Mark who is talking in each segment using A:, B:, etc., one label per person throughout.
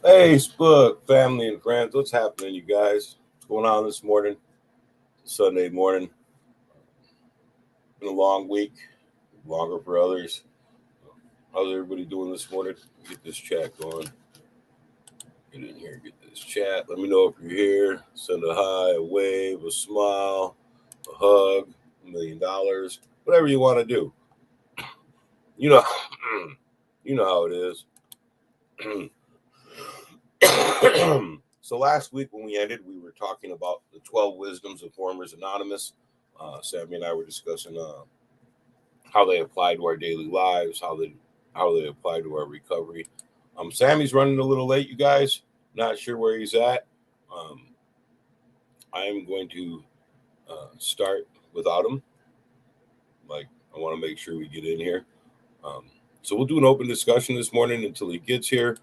A: Hey, Spook, family and friends, what's happening, you guys? What's going on this morning? Sunday morning. Been a long week, longer for others. How's everybody doing this morning? Get this chat going. Get in here, get this chat. Let me know if you're here. Send a hi, a wave, a smile, a hug, $1 million, whatever you want to do. You know, you know how it is. So last week when we ended, we were talking about the 12 wisdoms of Formers Anonymous. Sammy and I were discussing how they apply to our daily lives, how they apply to our recovery. Sammy's running a little late, you guys. Not sure where he's at. Um, I am going to start without him. Like, I want to make sure we get in here. Um, so we'll do an open discussion this morning until he gets here.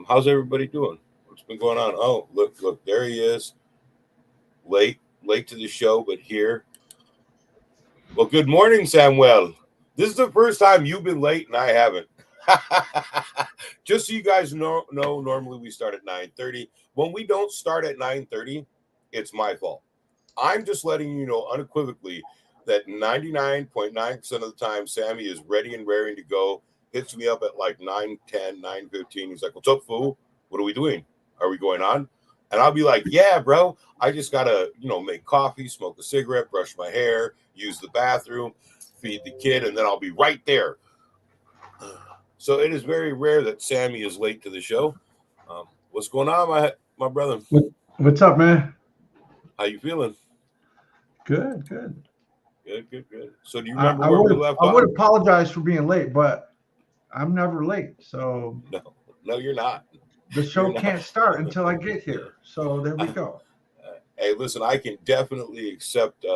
A: How's everybody doing? What's been going on? Oh, look, there he is. Late to the show, but here. Well, good morning, Samuel. This is the first time you've been late and I haven't. Just so you guys know, normally we start at 9:30. When we don't start at 9:30, it's my fault. I'm just letting you know unequivocally that 99.9% of the time, Sammy is ready and raring to go. Hits me up at like 9:10, 9:15. He's like, "What's up, fool? What are we doing? Are we going on?" And I'll be like, "Yeah, bro. I just gotta, make coffee, smoke a cigarette, brush my hair, use the bathroom, feed the kid, and then I'll be right there." So it is very rare that Sammy is late to the show. What's going on, my brother?
B: What, what's up, man?
A: How you feeling?
B: Good, good.
A: Good, good, good. So do you
B: I,
A: remember
B: I
A: where we
B: would
A: left
B: I would
A: off?
B: apologize for being late, but I'm never late. So
A: No, no, you're not.
B: the
A: You're
B: show
A: not.
B: can't start until I get here. So there we go.
A: Hey, listen, I can definitely accept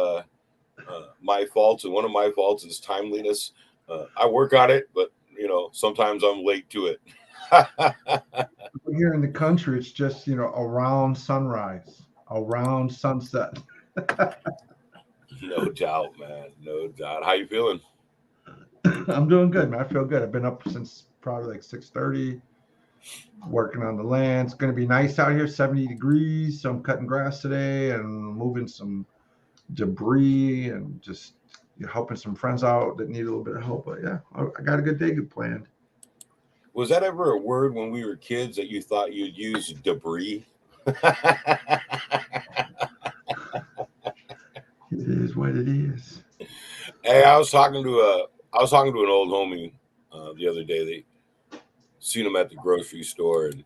A: my faults, and one of my faults is timeliness. I work on it, but sometimes I'm late to it.
B: Here in the country, it's just around sunrise, around sunset.
A: No doubt, man. No doubt. How you feeling?
B: I'm doing good, man. I feel good. I've been up since probably like 6:30, working on the land. It's going to be nice out here, 70 degrees. So I'm cutting grass today and moving some debris and just helping some friends out that need a little bit of help. But yeah, I got a good day planned.
A: Was that ever a word when we were kids that you thought you'd use debris?
B: It is what it is.
A: Hey, I was talking to an old homie the other day. They seen him at the grocery store, and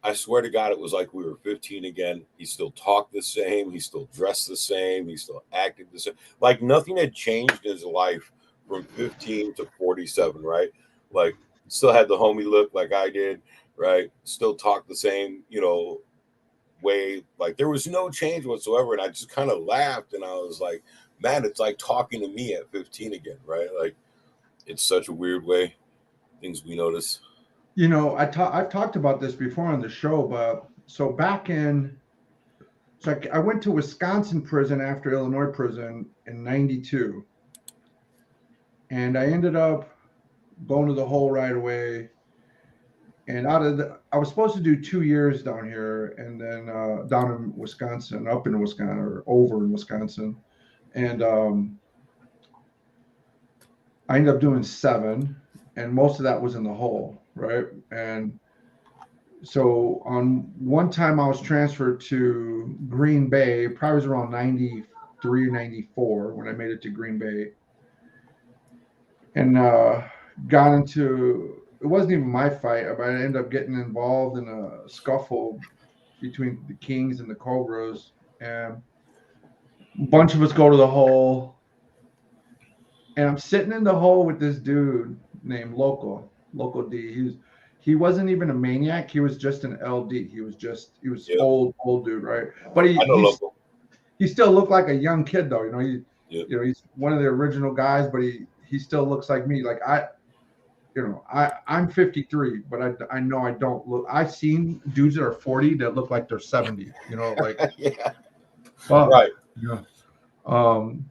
A: I swear to God, it was like we were 15 again. He still talked the same. He still dressed the same. He still acted the same. Like nothing had changed in his life from 15 to 47, right? Like still had the homie look like I did, right? Still talked the same, way. Like there was no change whatsoever. And I just kind of laughed and I was like, man, it's like talking to me at 15 again, right? Like it's such a weird way. Things we notice.
B: I've talked about this before on the show, but so back in so I went to Wisconsin prison after Illinois prison in '92, and I ended up going to the hole right away. And I was supposed to do 2 years down here, and then down in Wisconsin, up in Wisconsin, or over in Wisconsin, and I ended up doing 7, and most of that was in the hole, right? And so on one time I was transferred to Green Bay, probably was around 93 or 94 when I made it to Green Bay, and got into it wasn't even my fight, but I ended up getting involved in a scuffle between the Kings and the Cobras, and a bunch of us go to the hole, and I'm sitting in the hole with this dude named Loco D. He wasn't even a maniac. He was just an LD. He was
A: Yep.
B: old dude, right? But
A: I know local.
B: he still looked like a young kid though.
A: Yep.
B: He's one of the original guys, but he still looks like me. Like I'm 53, but I know I don't look. I've seen dudes that are 40 that look like they're 70. Like
A: Yeah.
B: fuck.
A: Right.
B: Yeah. Um,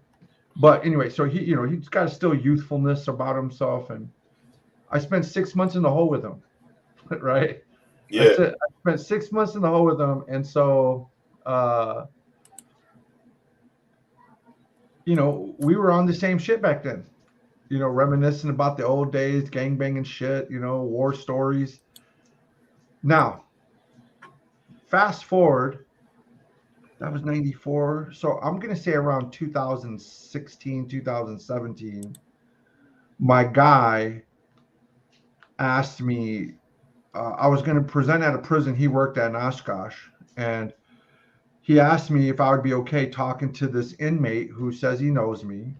B: but anyway, so he's got still youthfulness about himself, and I spent 6 months in the hole with him, right?
A: Yeah.
B: I spent 6 months in the hole with him, and so we were on the same shit back then. Reminiscing about the old days, gangbanging shit, war stories. Now, fast forward, that was 94. So I'm going to say around 2016, 2017, my guy asked me, I was going to present at a prison he worked at in Oshkosh. And he asked me if I would be okay talking to this inmate who says he knows me.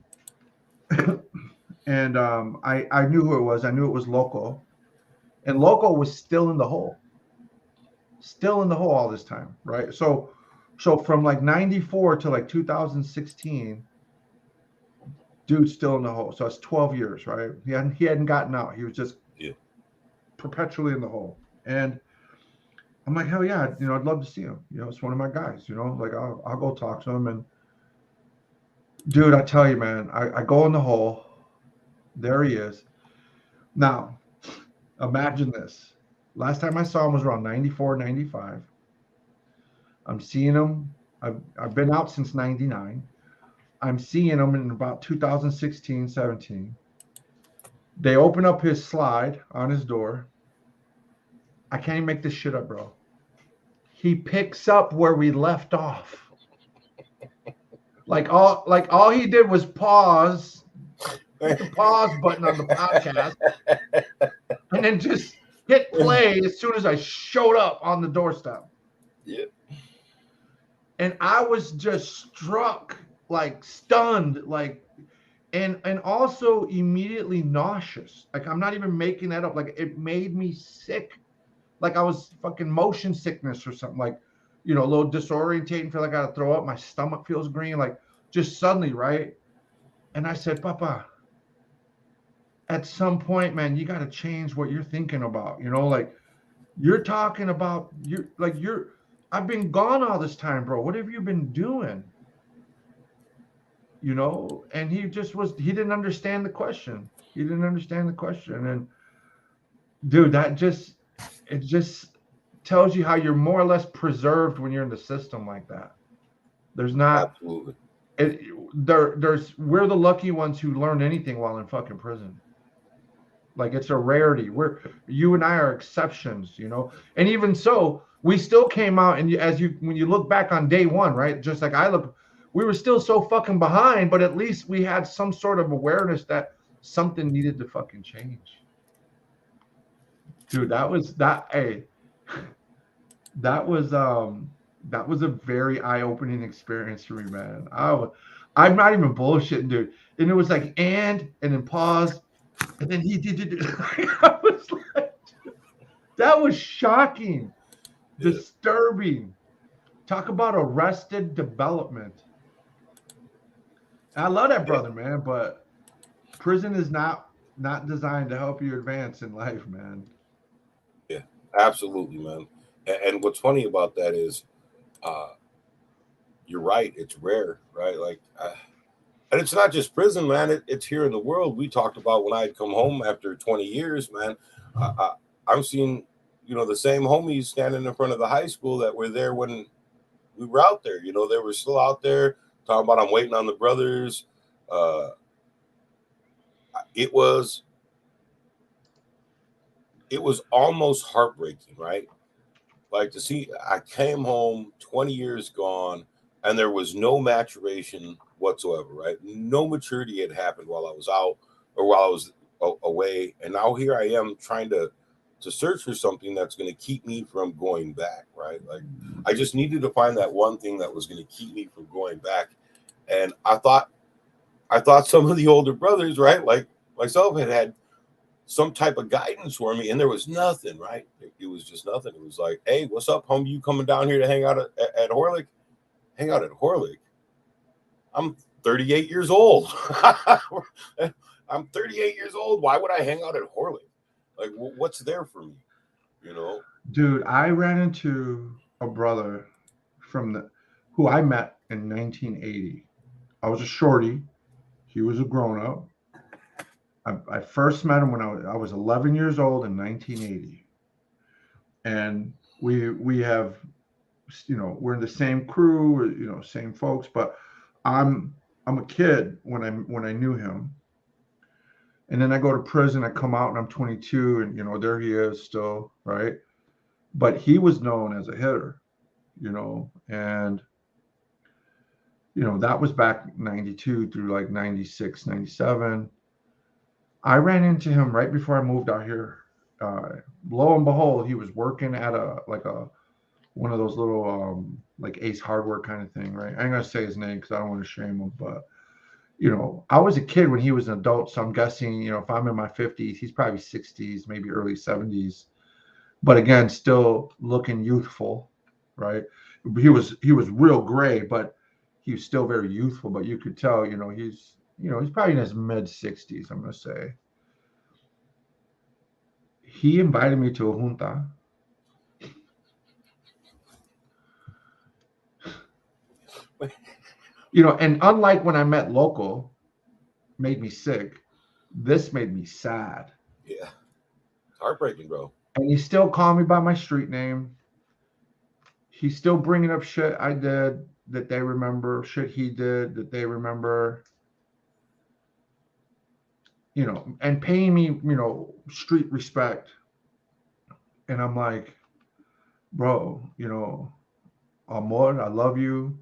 B: And I knew who it was. I knew it was Loco. And Loco was still in the hole. Still in the hole all this time, right? So from like 94 to like 2016, dude's still in the hole. So it's 12 years, right? He hadn't gotten out. He was just perpetually in the hole. And I'm like, hell yeah, I'd love to see him. It's one of my guys, like I'll go talk to him. And dude, I tell you, man, I go in the hole. There he is. Now, imagine this. Last time I saw him was around 94, 95. I'm seeing him. I've been out since 99. I'm seeing him in about 2016, 17. They open up his slide on his door. I can't even make this shit up, bro. He picks up where we left off. Like all he did was pause, hit the pause button on the podcast, and then just hit play as soon as I showed up on the doorstep.
A: Yeah.
B: And I was just struck, like stunned, like and also immediately nauseous. Like I'm not even making that up. Like it made me sick. Like I was fucking motion sickness or something, like, a little disorientating, feel like I gotta throw up. My stomach feels green, like just suddenly, right? And I said, Papa, at some point, man, you gotta change what you're thinking about. Like you're talking about I've been gone all this time, bro. What have you been doing? And he didn't understand the question. He didn't understand the question. And dude, it just tells you how you're more or less preserved when you're in the system like that. There's not
A: Absolutely.
B: We're the lucky ones who learned anything while in fucking prison. Like it's a rarity. You and I are exceptions, And even so, we still came out, and when you look back on day one, right? Just like we were still so fucking behind, but at least we had some sort of awareness that something needed to fucking change. Dude, that was a very eye-opening experience for me, man. I'm not even bullshitting, dude. And it was like and then pause, and then he did. I was like, that was shocking, disturbing. Talk about arrested development. I love that brother, man, but prison is not designed to help you advance in life, man.
A: Yeah, absolutely, man. And what's funny about that is, you're right. It's rare, right? Like, and it's not just prison, man. It's here in the world. We talked about when I'd come home after 20 years, man. I'm seeing, the same homies standing in front of the high school that were there when we were out there. They were still out there talking about I'm waiting on the brothers. It was almost heartbreaking, right? Like to see, I came home 20 years gone, and there was no maturation whatsoever, right? No maturity had happened while I was out or while I was away, and now here I am trying to search for something that's going to keep me from going back, right? Like I just needed to find that one thing that was going to keep me from going back, and I thought some of the older brothers, right, like myself, had some type of guidance for me, and there was nothing, right? It was just nothing. It was like, hey, what's up, homie? You coming down here to hang out at Horlick? Hang out at Horlick? I'm 38 years old. I'm 38 years old. Why would I hang out at Horlick? Like, what's there for me?
B: Dude, I ran into a brother who I met in 1980. I was a shorty. He was a grown-up. I first met him when I was 11 years old in 1980. and we have, we're in the same crew, same folks, but I'm a kid when I knew him. And then I go to prison, I come out and I'm 22, and there he is still, right? But he was known as a hitter, and that was back 92 through like 96, 97. I ran into him right before I moved out here. Lo and behold, he was working at a one of those little like Ace Hardware kind of thing, right? I ain't gonna say his name because I don't want to shame him, but I was a kid when he was an adult, so I'm guessing, if I'm in my 50s, he's probably 60s, maybe early 70s. But again, still looking youthful, right? He was real gray, but he was still very youthful. But you could tell, he's probably in his mid 60s, I'm gonna say. He invited me to a junta. And unlike when I met Loco, made me sick, this made me sad.
A: Yeah. Heartbreaking, bro.
B: And he still called me by my street name. He's still bringing up shit I did that they remember, shit he did that they remember, and paying me, street respect. And I'm like, bro, Amor, I love you.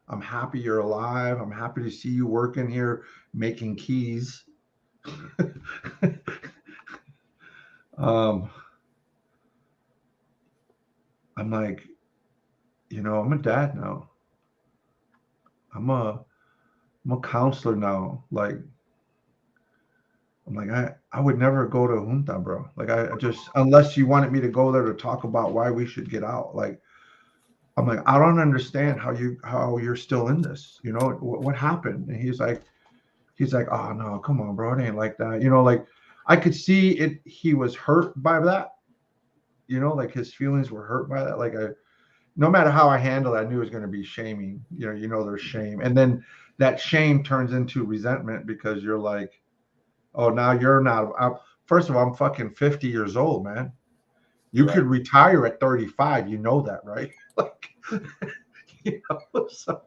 B: I'm happy you're alive. I'm happy to see you working here, making keys. um, I'm like, I'm a dad now. I'm a counselor now. Like, I'm like, I would never go to junta, bro. Like, I just, unless you wanted me to go there to talk about why we should get out. Like, I'm like, I don't understand how you're still in this. What happened? And he's like, oh no, come on, bro, it ain't like that. Like I could see it. He was hurt by that. Like his feelings were hurt by that. Like no matter how I handle it, I knew it was going to be shaming. There's shame, and then that shame turns into resentment because you're like, oh, now you're not. First of all, I'm fucking 50 years old, man. You
A: Right.
B: could retire at 35. You know that, right? Like, so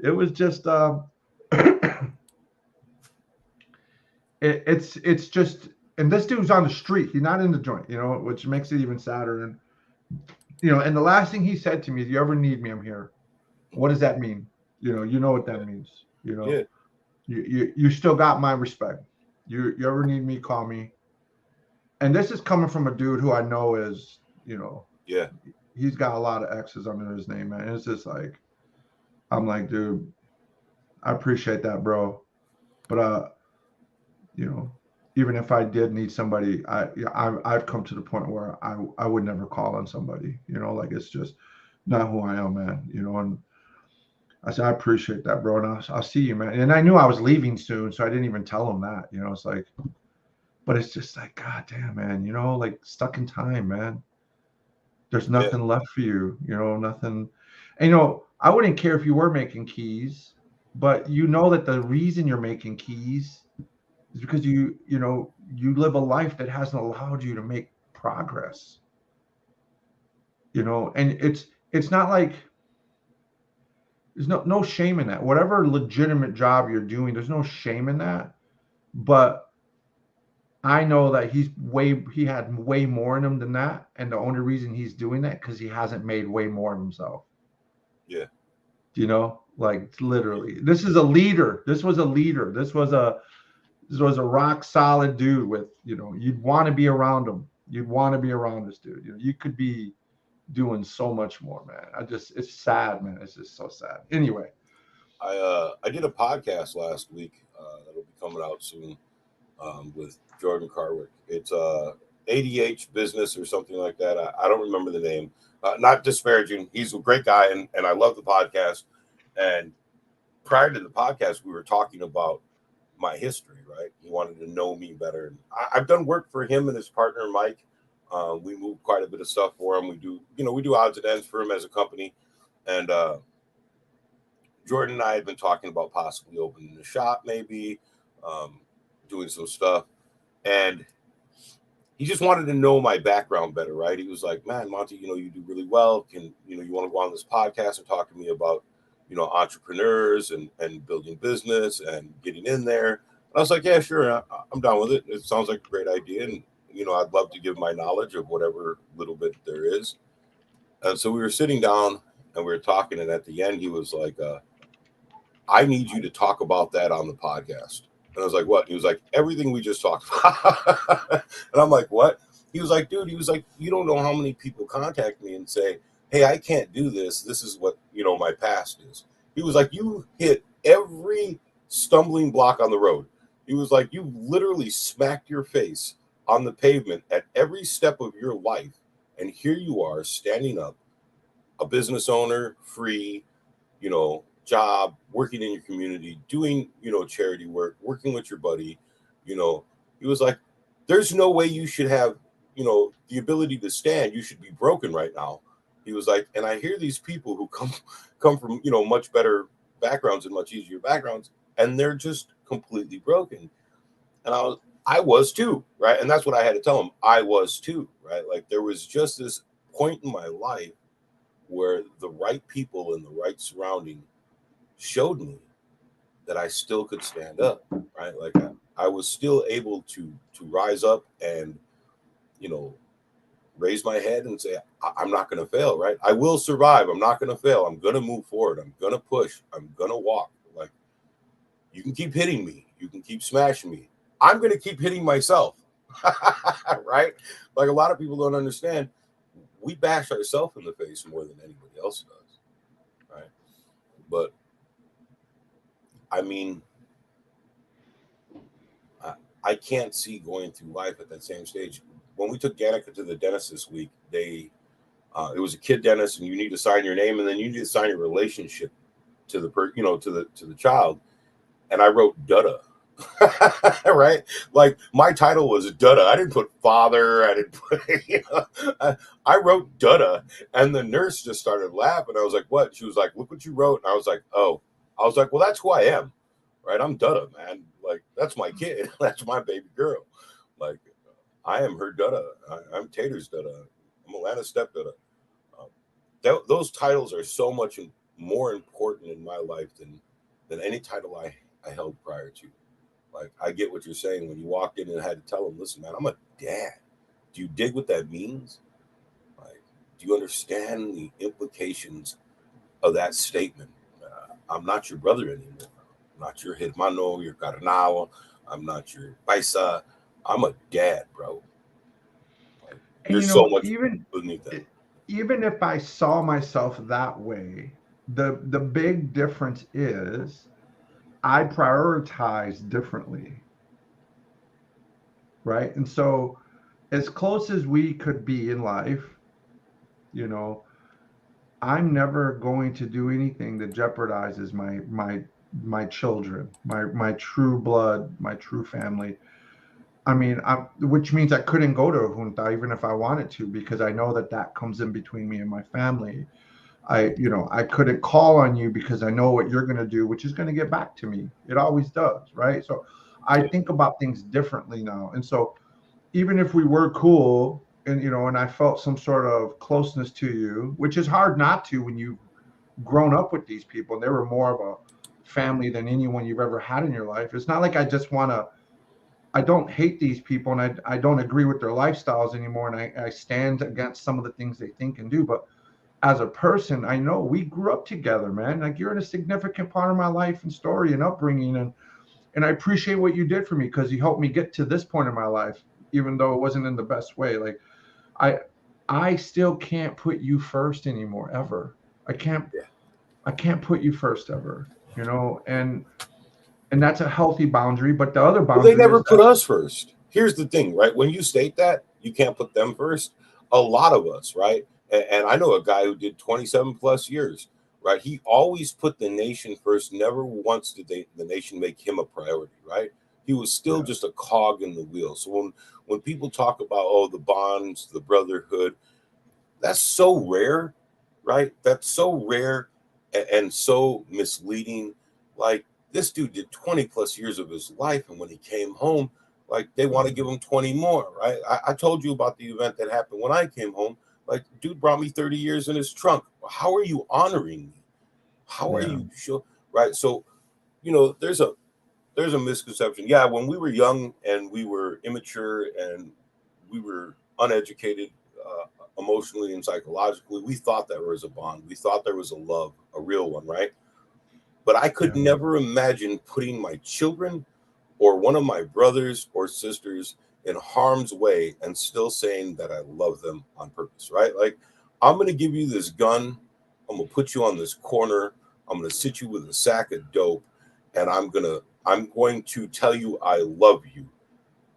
B: it was just it's just, and this dude's on the street. He's not in the joint, which makes it even sadder. And and the last thing he said to me is, "You ever need me, I'm here." What does that mean? You know what that means.
A: Yeah.
B: You still got my respect. You ever need me, call me. And this is coming from a dude who I know is,
A: Yeah.
B: he's got a lot of X's under his name, man. And it's just like, I'm like, dude, I appreciate that, bro. But even if I did need somebody, I've come to the point where I would never call on somebody, like it's just not who I am, man. And I said, I appreciate that, bro. And I'll see you, man. And I knew I was leaving soon, so I didn't even tell him that, it's like, but it's just like, God damn, man, like stuck in time, man. There's nothing left for you, nothing. And, I wouldn't care if you were making keys, but that the reason you're making keys is because you live a life that hasn't allowed you to make progress. And it's not like there's no shame in that. Whatever legitimate job you're doing, there's no shame in that. But I know that he had way more in him than that, and the only reason he's doing that because he hasn't made way more of himself.
A: Yeah.
B: Like literally, this is a leader. This was a leader. This was a rock solid dude with, you'd want to be around him. You'd want to be around this dude. You could be doing so much more, man. It's sad, man. It's just so sad. Anyway.
A: I did a podcast last week that'll be coming out soon with Jordan Carwick. It's ADH Business or something like that. I don't remember the name. Not disparaging. He's a great guy, and I love the podcast. And prior to the podcast, we were talking about my history, right? He wanted to know me better. And I've done work for him and his partner, Mike. We move quite a bit of stuff for him. We do odds and ends for him as a company. And Jordan and I had been talking about possibly opening a shop, maybe doing some stuff. And he just wanted to know my background better, right? He was like, man, Monty, you do really well. Can, you want to go on this podcast and talk to me about, entrepreneurs and building business and getting in there. And I was like, yeah, sure. I'm down with it. It sounds like a great idea. And, I'd love to give my knowledge of whatever little bit there is. And so we were sitting down and we were talking. And at the end, he was like, I need you to talk about that on the podcast. And I was like, what? He was like, everything we just talked about. And I'm like, what? He was like, dude, you don't know how many people contact me and say, hey, I can't do this. This is what, my past is. He was like, you hit every stumbling block on the road. He was like, you literally smacked your face on the pavement at every step of your life. And here you are standing up, a business owner, free, job, working in your community, doing, charity work, working with your buddy. He was like, there's no way you should have, the ability to stand. You should be broken right now. He was like, and I hear these people who come from, much better backgrounds and much easier backgrounds, and they're just completely broken. And I was too, right? And that's what I had to tell him. I was too, right? Like there was just this point in my life where the right people and the right surrounding showed me that I still could stand up, right? Like I was still able to rise up and, raise my head and say, I'm not going to fail, right? I will survive. I'm not going to fail. I'm going to move forward. I'm going to push. I'm going to walk. Like you can keep hitting me. You can keep smashing me. I'm going to keep hitting myself, right? Like a lot of people don't understand. We bash ourselves in the face more than anybody else does, right? But I mean, I can't see going through life at that same stage. When we took Danica to the dentist this week, it was a kid dentist, and you need to sign your name, and then you need to sign your relationship to the to the child. And I wrote Dutta, right? Like my title was Dutta. I didn't put father. I didn't put, I wrote Dutta, and the nurse just started laughing. I was like, what? She was like, look what you wrote. And I was like, oh. I was like, well, that's who I am, right? I'm Dutta, man. Like that's my kid. That's my baby girl. Like I am her Dutta. I'm Tater's Dutta. I'm Alana Step Dutta. Those titles are so much more important in my life than any title I held prior to. Like I get what you're saying when you walked in and had to tell them, listen, man, I'm a dad. Do you dig what that means? Like, do you understand the implications of that statement? I'm not your brother anymore. I'm not your hermano, your carnal. I'm not your paisa. I'm a dad, bro. Like,
B: And
A: there's so much beneath that.
B: even if I saw myself that way, the big difference is I prioritize differently, right? And so as close as we could be in life, you know, I'm never going to do anything that jeopardizes my children, my true blood, my true family. I mean, which means I couldn't go to a junta even if I wanted to, because I know that comes in between me and my family. I couldn't call on you because I know what you're going to do, which is going to get back to me. It always does, right? So I think about things differently now. And so even if we were cool and I felt some sort of closeness to you, which is hard not to when you've grown up with these people and they were more of a family than anyone you've ever had in your life. It's not like I don't hate these people and I don't agree with their lifestyles anymore. And I stand against some of the things they think and do. But as a person, I know we grew up together, man. Like you're in a significant part of my life and story and upbringing. And I appreciate what you did for me because you helped me get to this point in my life, even though it wasn't in the best way. Like I I still can't put you first anymore, ever. I can't
A: Yeah.
B: I can't put you first ever, and that's a healthy boundary. But the other
A: Well, they
B: boundary
A: never
B: is
A: put
B: that
A: us first. Here's the thing, right? When you state that you can't put them first, a lot of us, right? And I know a guy who did 27 plus years, right? He always put the nation first. Never once did the nation make him a priority, right? He was still
B: yeah.
A: just a cog in the wheel. So when people talk about the bonds, the brotherhood, that's so rare, right? That's so rare and so misleading. Like this dude did 20 plus years of his life, and when he came home, Like they want to give them 20 more, right? I told you about the event that happened when I came home. Like, dude brought me 30 years in his trunk. How are you honoring me? How are you sure? Right. So, there's a misconception. Yeah, when we were young and we were immature and we were uneducated emotionally and psychologically, we thought there was a bond. We thought there was a love, a real one, right? But I could never imagine putting my children or one of my brothers or sisters in harm's way and still saying that I love them on purpose, right? Like, I'm going to give you this gun. I'm going to put you on this corner. I'm going to sit you with a sack of dope, and I'm going to tell you I love you.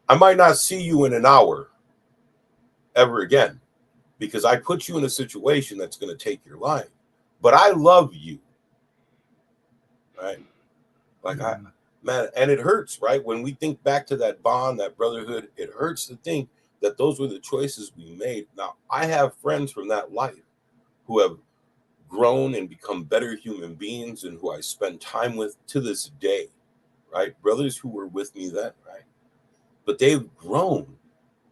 A: I might not see you in an hour ever again because I put you in a situation that's going to take your life, but I love you, right? Like, man, and it hurts, right? When we think back to that bond, that brotherhood, it hurts to think that those were the choices we made. Now, I have friends from that life who have grown and become better human beings and who I spend time with to this day, right? Brothers who were with me then, right? But they've grown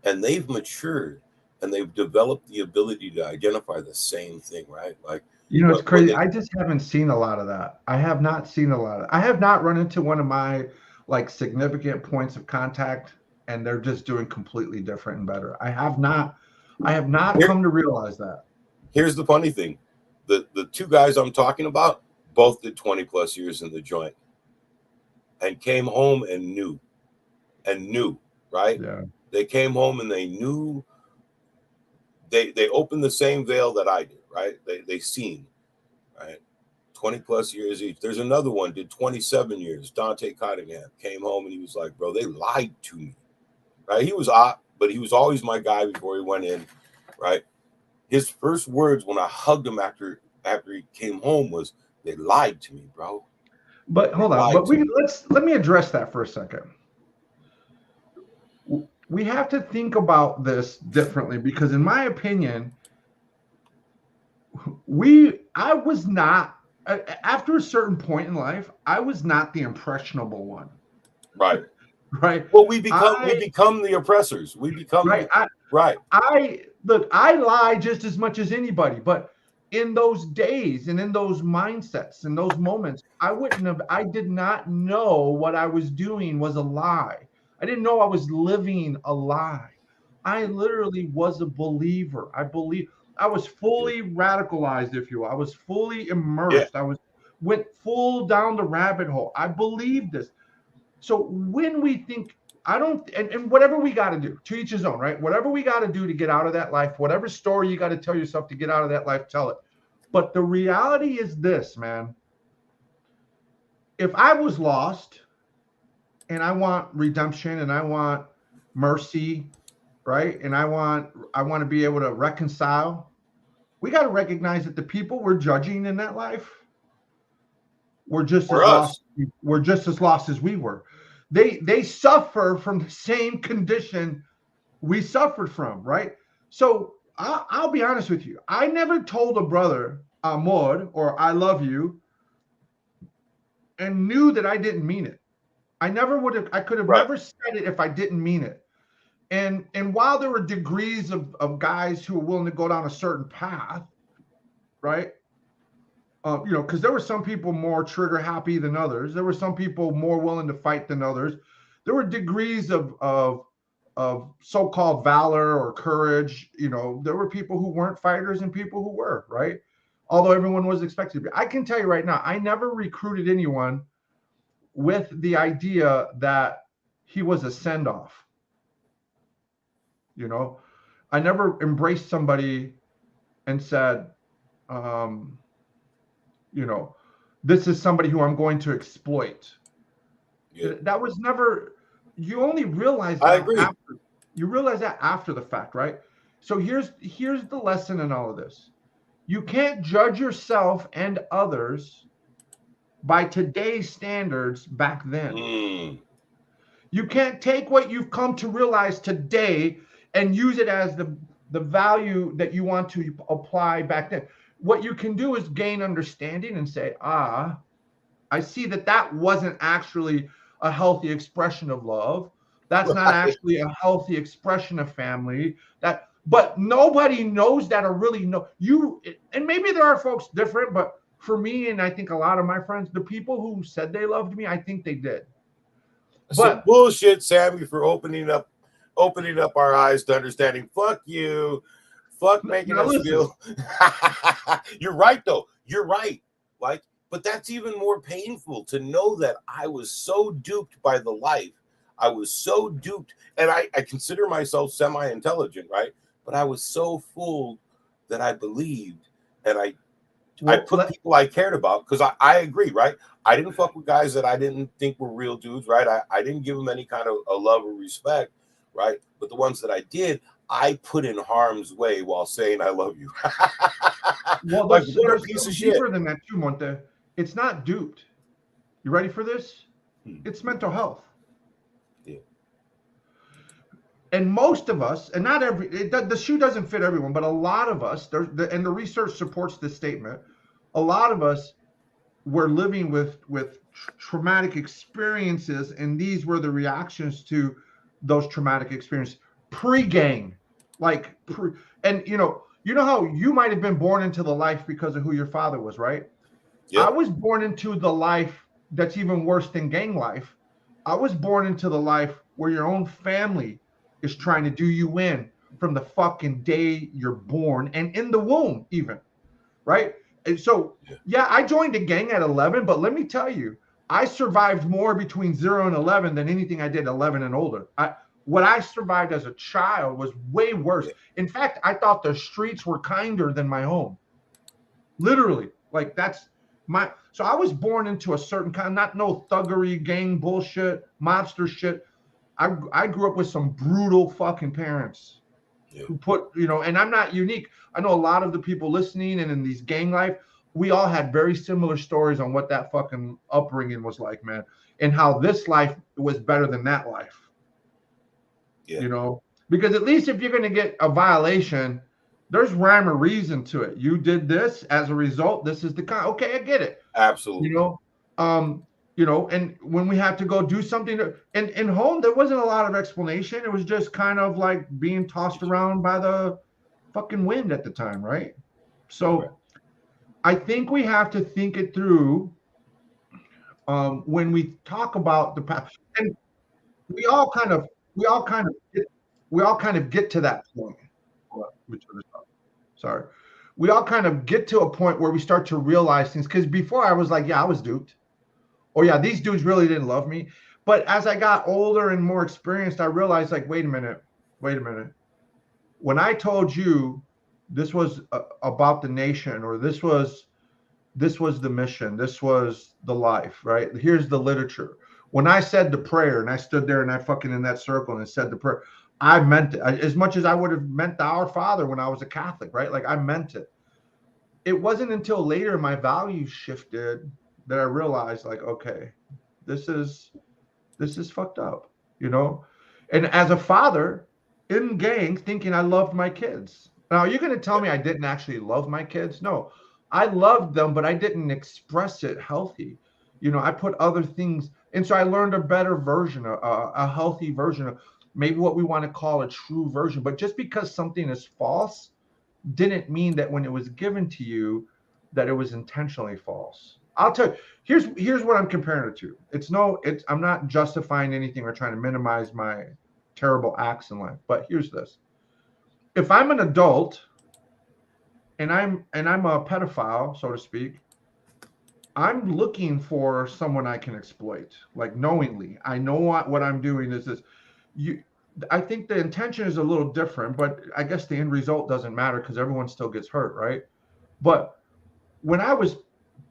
A: and they've matured and they've developed the ability to identify the same thing, right? Like,
B: it's crazy. I just haven't seen a lot of that. I have not seen a lot of. I have not run into one of my like significant points of contact, and they're just doing completely different and better. I have not come to realize that.
A: Here's the funny thing: the two guys I'm talking about both did 20 plus years in the joint, and came home and knew, right?
B: Yeah.
A: They came home and they knew. They opened the same veil that I did, right? They seen, right? 20 plus years each. There's another one, did 27 years. Dante Cottingham came home and he was like, bro, they lied to me, right? He was odd, but he was always my guy before he went in, right? His first words when I hugged him after he came home was, they lied to me, bro.
B: But hold on, but let me address that for a second. We have to think about this differently because, in my opinion, I was not, after a certain point in life, I was not the impressionable one.
A: Right.
B: Right.
A: Well, we become the oppressors. We become
B: right. I lie just as much as anybody, but in those days and in those mindsets and those moments, I did not know what I was doing was a lie. I didn't know I was living a lie. I literally was a believer. I was fully radicalized, if you will. I was fully immersed.
A: Yeah.
B: Went full down the rabbit hole. I believed this. So when we think, and whatever we got to do, to each his own, right? Whatever we got to do to get out of that life, whatever story you got to tell yourself to get out of that life, tell it. But the reality is this, man. If I was lost and I want redemption and I want mercy, right? And I want to be able to reconcile, we got to recognize that the people we're judging in that life were just as lost. We're just as lost as we were. They suffer from the same condition we suffered from, right? So I'll be honest with you. I never told a brother amor or I love you and knew that I didn't mean it. I could have never said it if I didn't mean it. And while there were degrees of guys who were willing to go down a certain path, right? Because there were some people more trigger happy than others. There were some people more willing to fight than others. There were degrees of so-called valor or courage. There were people who weren't fighters and people who were, right? Although everyone was expected to be. I can tell you right now, I never recruited anyone with the idea that he was a send-off. I never embraced somebody and said, this is somebody who I'm going to exploit. Yeah. That was never, you only realize that.
A: I agree.
B: You realize that after the fact, right? So here's the lesson in all of this. You can't judge yourself and others by today's standards back then. You can't take what you've come to realize today and use it as the value that you want to apply back then. What you can do is gain understanding and say, I see that wasn't actually a healthy expression of love. That's not actually a healthy expression of family. But nobody knows that or really know you. And maybe there are folks different, but for me, and I think a lot of my friends, the people who said they loved me, I think they did.
A: Some
B: But
A: bullshit, Sammy, for opening up our eyes to understanding. Fuck you. Fuck making
B: now
A: us
B: listen,
A: feel. You're right, though. You're right. Like, but that's even more painful to know that I was so duped by the life. I was so duped, and I consider myself semi-intelligent, right? But I was so fooled that I believed, and I put people I cared about, because I agree, right? I didn't fuck with guys that I didn't think were real dudes, right? I didn't give them any kind of a love or respect, right? But the ones that I did, I put in harm's way while saying I love you.
B: well,
A: Like, what a
B: there's
A: piece of
B: deeper
A: shit.
B: than that too, Monte. It's not duped. You ready for this?
A: Hmm.
B: It's mental health.
A: Yeah.
B: And most of us, and not every, the shoe doesn't fit everyone, but a lot of us, and the research supports this statement. A lot of us were living with traumatic experiences, and these were the reactions to those traumatic experiences pre-gang, and you know how you might have been born into the life because of who your father was, right? I
A: Yep.
B: was born into the life that's even worse than gang life. I was born into the life where your own family is trying to do you in from the fucking day you're born and in the womb, even, right? And so, yeah, I joined a gang at 11, but let me tell you, I survived more between 0 and 11 than anything I did 11 and older. What I survived as a child was way worse. In fact, I thought the streets were kinder than my home. Literally, like that's so I was born into a certain kind, not no thuggery, gang bullshit, monster shit. I grew up with some brutal fucking parents who put, and I'm not unique. I know a lot of the people listening and in these gang life, we all had very similar stories on what that fucking upbringing was like, man, and how this life was better than that life.
A: Yeah.
B: Because at least if you're going to get a violation, there's rhyme or reason to it. You did this as a result. This is the kind. Okay, I get it.
A: Absolutely.
B: And when we have to go do something in home, there wasn't a lot of explanation. It was just kind of like being tossed around by the fucking wind at the time, right? So I think we have to think it through when we talk about the past, and we all kind of get to that point. Sorry. We all kind of get to a point where we start to realize things, because before I was like, yeah, I was duped. Or yeah, these dudes really didn't love me. But as I got older and more experienced, I realized, like, wait a minute. When I told you this was about the nation, or this was the mission, this was the life, right? Here's the literature. When I said the prayer and I stood there and I fucking in that circle and said the prayer, I meant it as much as I would have meant the Our Father when I was a Catholic, right? Like, I meant it. It wasn't until later my values shifted that I realized, like, okay, this is fucked up, And as a father in gang, thinking I loved my kids. Now, you're going to tell me I didn't actually love my kids? No, I loved them, but I didn't express it healthy. I put other things, and so I learned a better version, a healthy version of maybe what we want to call a true version. But just because something is false didn't mean that when it was given to you that it was intentionally false. I'll tell you, here's what I'm comparing it to. I'm not justifying anything or trying to minimize my terrible acts in life, but here's this. If I'm an adult and I'm a pedophile, so to speak, I'm looking for someone I can exploit, like, knowingly. I know what I'm doing is this. I think the intention is a little different, but I guess the end result doesn't matter because everyone still gets hurt, right? But when I was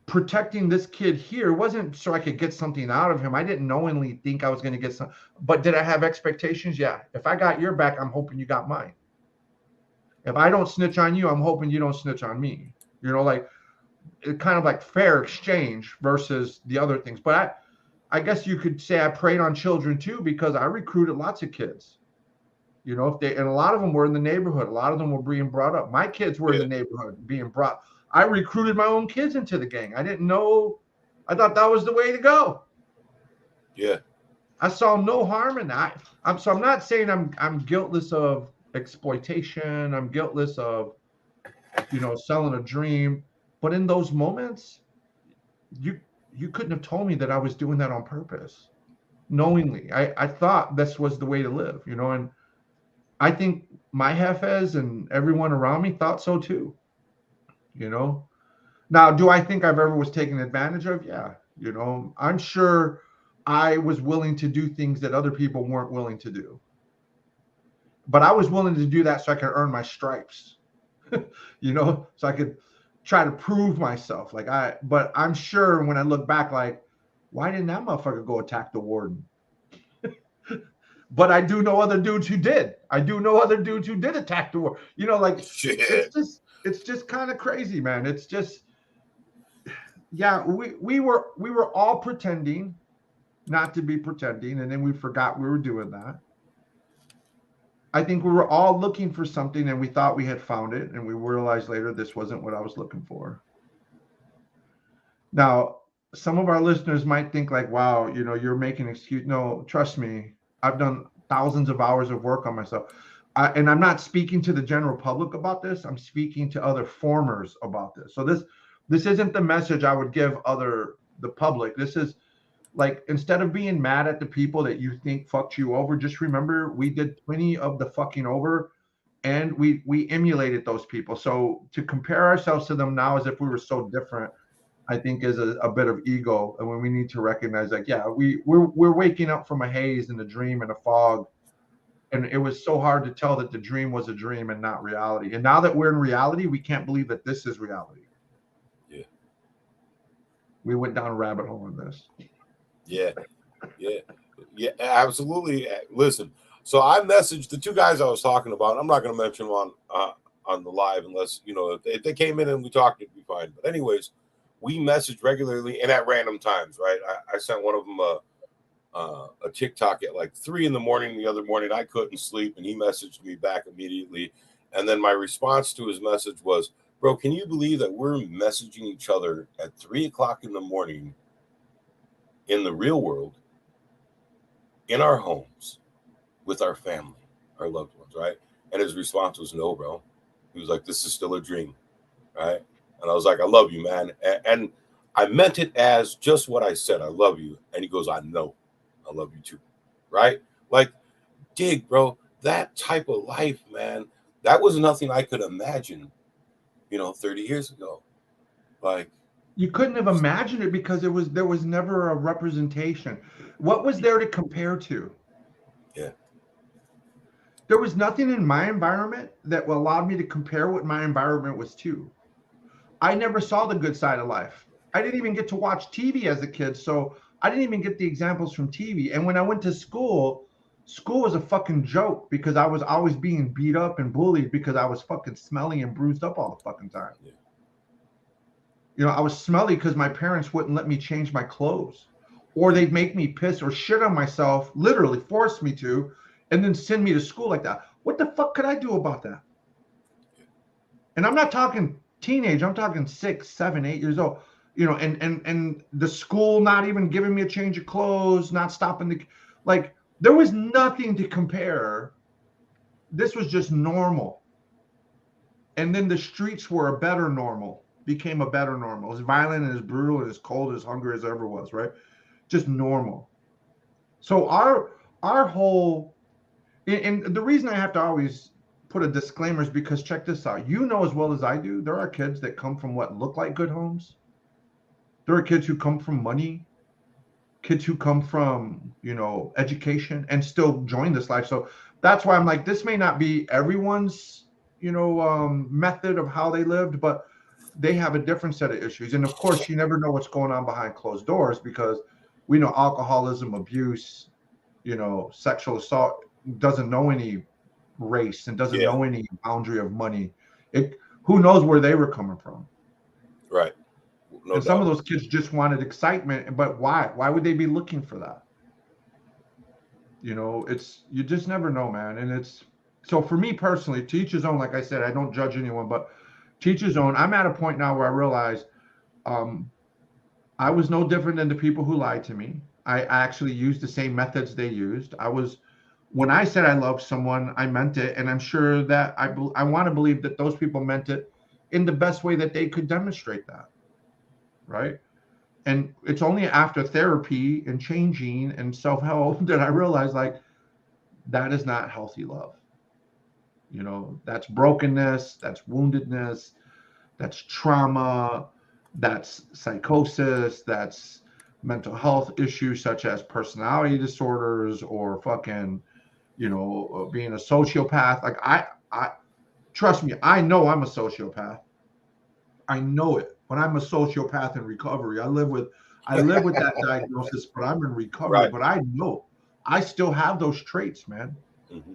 B: protecting this kid here, it wasn't so I could get something out of him. I didn't knowingly think I was going to get some, but did I have expectations? Yeah. If I got your back, I'm hoping you got mine. If I don't snitch on you, I'm hoping you don't snitch on me. Like, it kind of like fair exchange versus the other things. But I guess you could say I preyed on children too, because I recruited lots of kids. And a lot of them were in the neighborhood. A lot of them were being brought up. My kids were in the neighborhood being brought. I recruited my own kids into the gang. I didn't know. I thought that was the way to go.
A: Yeah.
B: I saw no harm in that. I'm not saying I'm guiltless of exploitation. I'm guiltless of, selling a dream. But in those moments, you you couldn't have told me that I was doing that on purpose, knowingly. I thought this was the way to live, and I think my Hafez and everyone around me thought so too, you know. Now, do I think I've ever was taken advantage of? Yeah, I'm sure I was willing to do things that other people weren't willing to do. But I was willing to do that so I could earn my stripes, so I could try to prove myself. But I'm sure when I look back, like, why didn't that motherfucker go attack the warden? But I do know other dudes who did. I do know other dudes who did attack the warden.
A: Shit.
B: It's just kind of crazy, man. It's just, yeah, we were all pretending not to be pretending, and then we forgot we were doing that. I think we were all looking for something and we thought we had found it, and we realized later this wasn't what I was looking for. Now, some of our listeners might think like, wow, you're making an excuse. No, trust me, I've done thousands of hours of work on myself. And I'm not speaking to the general public about this. I'm speaking to other formers about this. So this isn't the message I would give the public. This is like, instead of being mad at the people that you think fucked you over, just remember we did plenty of the fucking over, and we emulated those people. So to compare ourselves to them now as if we were so different, I think is a bit of ego. And when we need to recognize, like, yeah, we're waking up from a haze and a dream and a fog. And it was so hard to tell that the dream was a dream and not reality. And now that we're in reality, we can't believe that this is reality.
A: Yeah.
B: We went down a rabbit hole in this.
A: Yeah, absolutely. Listen, so I messaged the two guys I was talking about. I'm not going to mention them on the live unless, if they came in and we talked, it'd be fine. But anyways, we message regularly and at random times, right? I sent one of them a TikTok at like 3 a.m. the other morning. I couldn't sleep, and he messaged me back immediately. And then my response to his message was, bro, can you believe that we're messaging each other at 3 o'clock in the morning in the real world, in our homes, with our family, our loved ones, right? And his response was, no, bro. He was like, this is still a dream, right? And I was like, I love you, man. And I meant it as just what I said. I love you. And he goes, I know. I love you too, right? Like, dig, bro. That type of life, man, that was nothing I could imagine, 30 years ago. Like,
B: you couldn't have imagined it because there was never a representation. What was there to compare to?
A: Yeah.
B: There was nothing in my environment that allowed me to compare what my environment was to. I never saw the good side of life. I didn't even get to watch TV as a kid, so I didn't even get the examples from TV. And when I went to school was a fucking joke because I was always being beat up and bullied because I was fucking smelly and bruised up all the fucking time.
A: Yeah.
B: I was smelly because my parents wouldn't let me change my clothes, or they'd make me piss or shit on myself, literally force me to, and then send me to school like that. What the fuck could I do about that? And I'm not talking teenage, I'm talking 6, 7, 8 years old, and the school not even giving me a change of clothes, not stopping there was nothing to compare. This was just normal. And then the streets were a better normal. Became a better normal. As violent and as brutal and as cold, as hungry as ever was, right? Just normal. So our whole, and the reason I have to always put a disclaimer is because check this out. As well as I do, there are kids that come from what look like good homes. There are kids who come from money, kids who come from, education and still join this life. So that's why I'm like, this may not be everyone's, method of how they lived, but they have a different set of issues. And of course, you never know what's going on behind closed doors because we know alcoholism, abuse, sexual assault doesn't know any race and doesn't know any boundary of money. Who knows where they were coming from?
A: Right.
B: No doubt. Some of those kids just wanted excitement, but why? Why would they be looking for that? You just never know, man. And so for me personally, to each his own. Like I said, I don't judge anyone, but teach his own. I'm at a point now where I realize I was no different than the people who lied to me. I actually used the same methods they used. When I said I love someone, I meant it, and I'm sure that I want to believe that those people meant it in the best way that they could demonstrate that, right? And it's only after therapy and changing and self-help that I realized, like, that is not healthy love. That's brokenness, that's woundedness, that's trauma, that's psychosis, that's mental health issues such as personality disorders or fucking, being a sociopath. Like I trust me, I know I'm a sociopath. I know it, but I'm a sociopath in recovery. I live with that diagnosis, but I'm in recovery.
A: Right.
B: But I know I still have those traits, man.
A: Mm-hmm.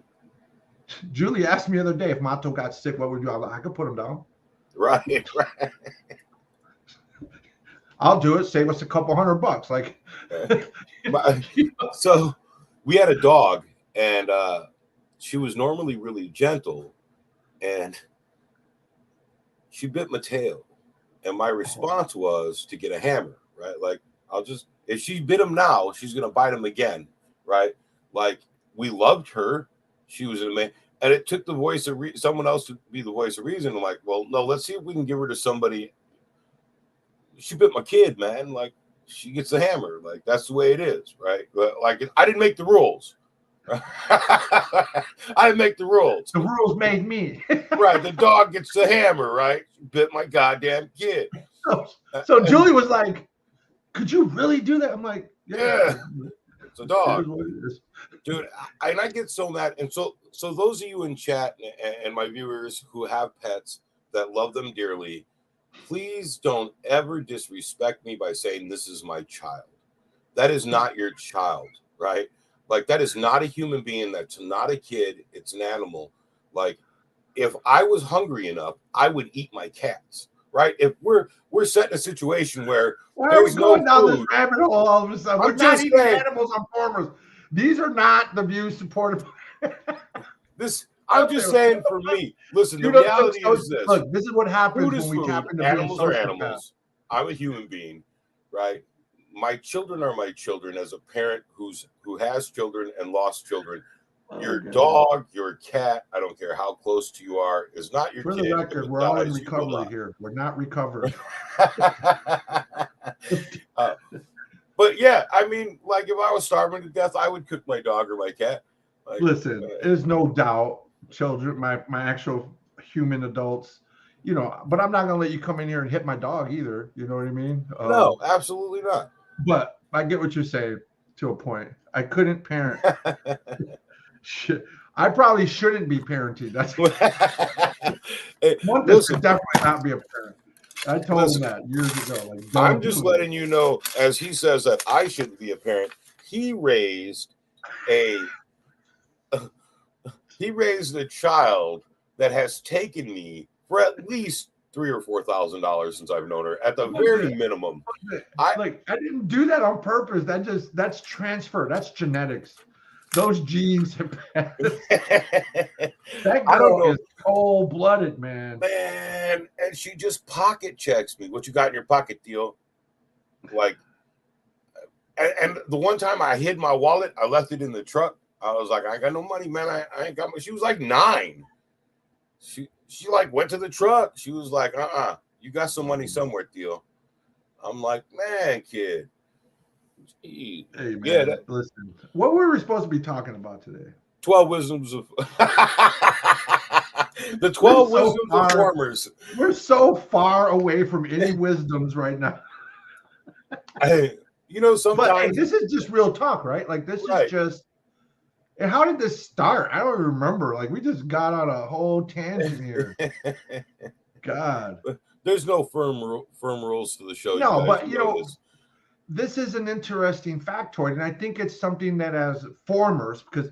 B: Julie asked me the other day if Mato got sick, what would you do? I'm like, I could put him down.
A: Right. Right.
B: I'll do it. Save us a couple $100. Like,
A: So we had a dog, and she was normally really gentle, and she bit my tail. And my response was to get a hammer, right? Like, if she bit him now, she's going to bite him again, right? Like, we loved her. She was an amazing, and it took the voice of someone else to be the voice of reason. I'm like, well, no, let's see if we can give her to somebody. She bit my kid, man. Like, she gets the hammer. Like, that's the way it is, right? But like, I didn't make the rules. I didn't make the rules.
B: The rules made me.
A: Right. The dog gets the hammer, right? She bit my goddamn kid.
B: So Julie was like, could you really do that? I'm like,
A: yeah. It's a dog. Dude, I get so mad. And so those of you in chat and my viewers who have pets that love them dearly, please don't ever disrespect me by saying this is my child. That is not your child, right? Like, that is not a human being. That's not a kid. It's an animal. Like, if I was hungry enough, I would eat my cats, right? If we're set in a situation where
B: why are we going down
A: this
B: rabbit hole all of a sudden? We're not eating animals on farmers. These are not the views supported.
A: I'm just saying, for me, listen, the reality is this.
B: Look, this is what happens when we tap into
A: animals are animals. I'm a human being, right? My children are my children. As a parent who has children and lost children, your dog, your cat, I don't care how close to you are, is not your kid.
B: For the record, we're all in recovery here. We're not recovered.
A: But yeah, I mean, like, if I was starving to death, I would cook my dog or my cat. Like,
B: listen, there's no doubt, children, my actual human adults, but I'm not gonna let you come in here and hit my dog either. You know what I mean?
A: No, absolutely not.
B: But I get what you're saying to a point. I couldn't parent. Shit. I probably shouldn't be parenting. That's one that should definitely not be a parent. I told him that years ago. Like,
A: I'm just letting you know, as he says that I shouldn't be a parent. He raised a child that has taken me for at least $3,000 or $4,000 since I've known her, at the very minimum.
B: I didn't do that on purpose. That's transfer. That's genetics. Those genes have passed. That girl is cold-blooded, man.
A: Man, and she just pocket checks me. What you got in your pocket, Theo? Like, and the one time I hid my wallet, I left it in the truck. I was like, I ain't got no money, man. I ain't got. She was like 9. She like went to the truck. She was like, you got some money somewhere, Theo. I'm like, man, kid.
B: Hey, man, listen. What were we supposed to be talking about today?
A: 12 wisdoms of the 12 wisdoms of farmers.
B: We're so far away from any wisdoms right now.
A: Sometimes.
B: But hey, this is just real talk, right? Like, this is just. And how did this start? I don't even remember. Like, we just got on a whole tangent here. God.
A: There's no firm rules to the show.
B: No, but this is an interesting factoid, and I think it's something that, as formers, because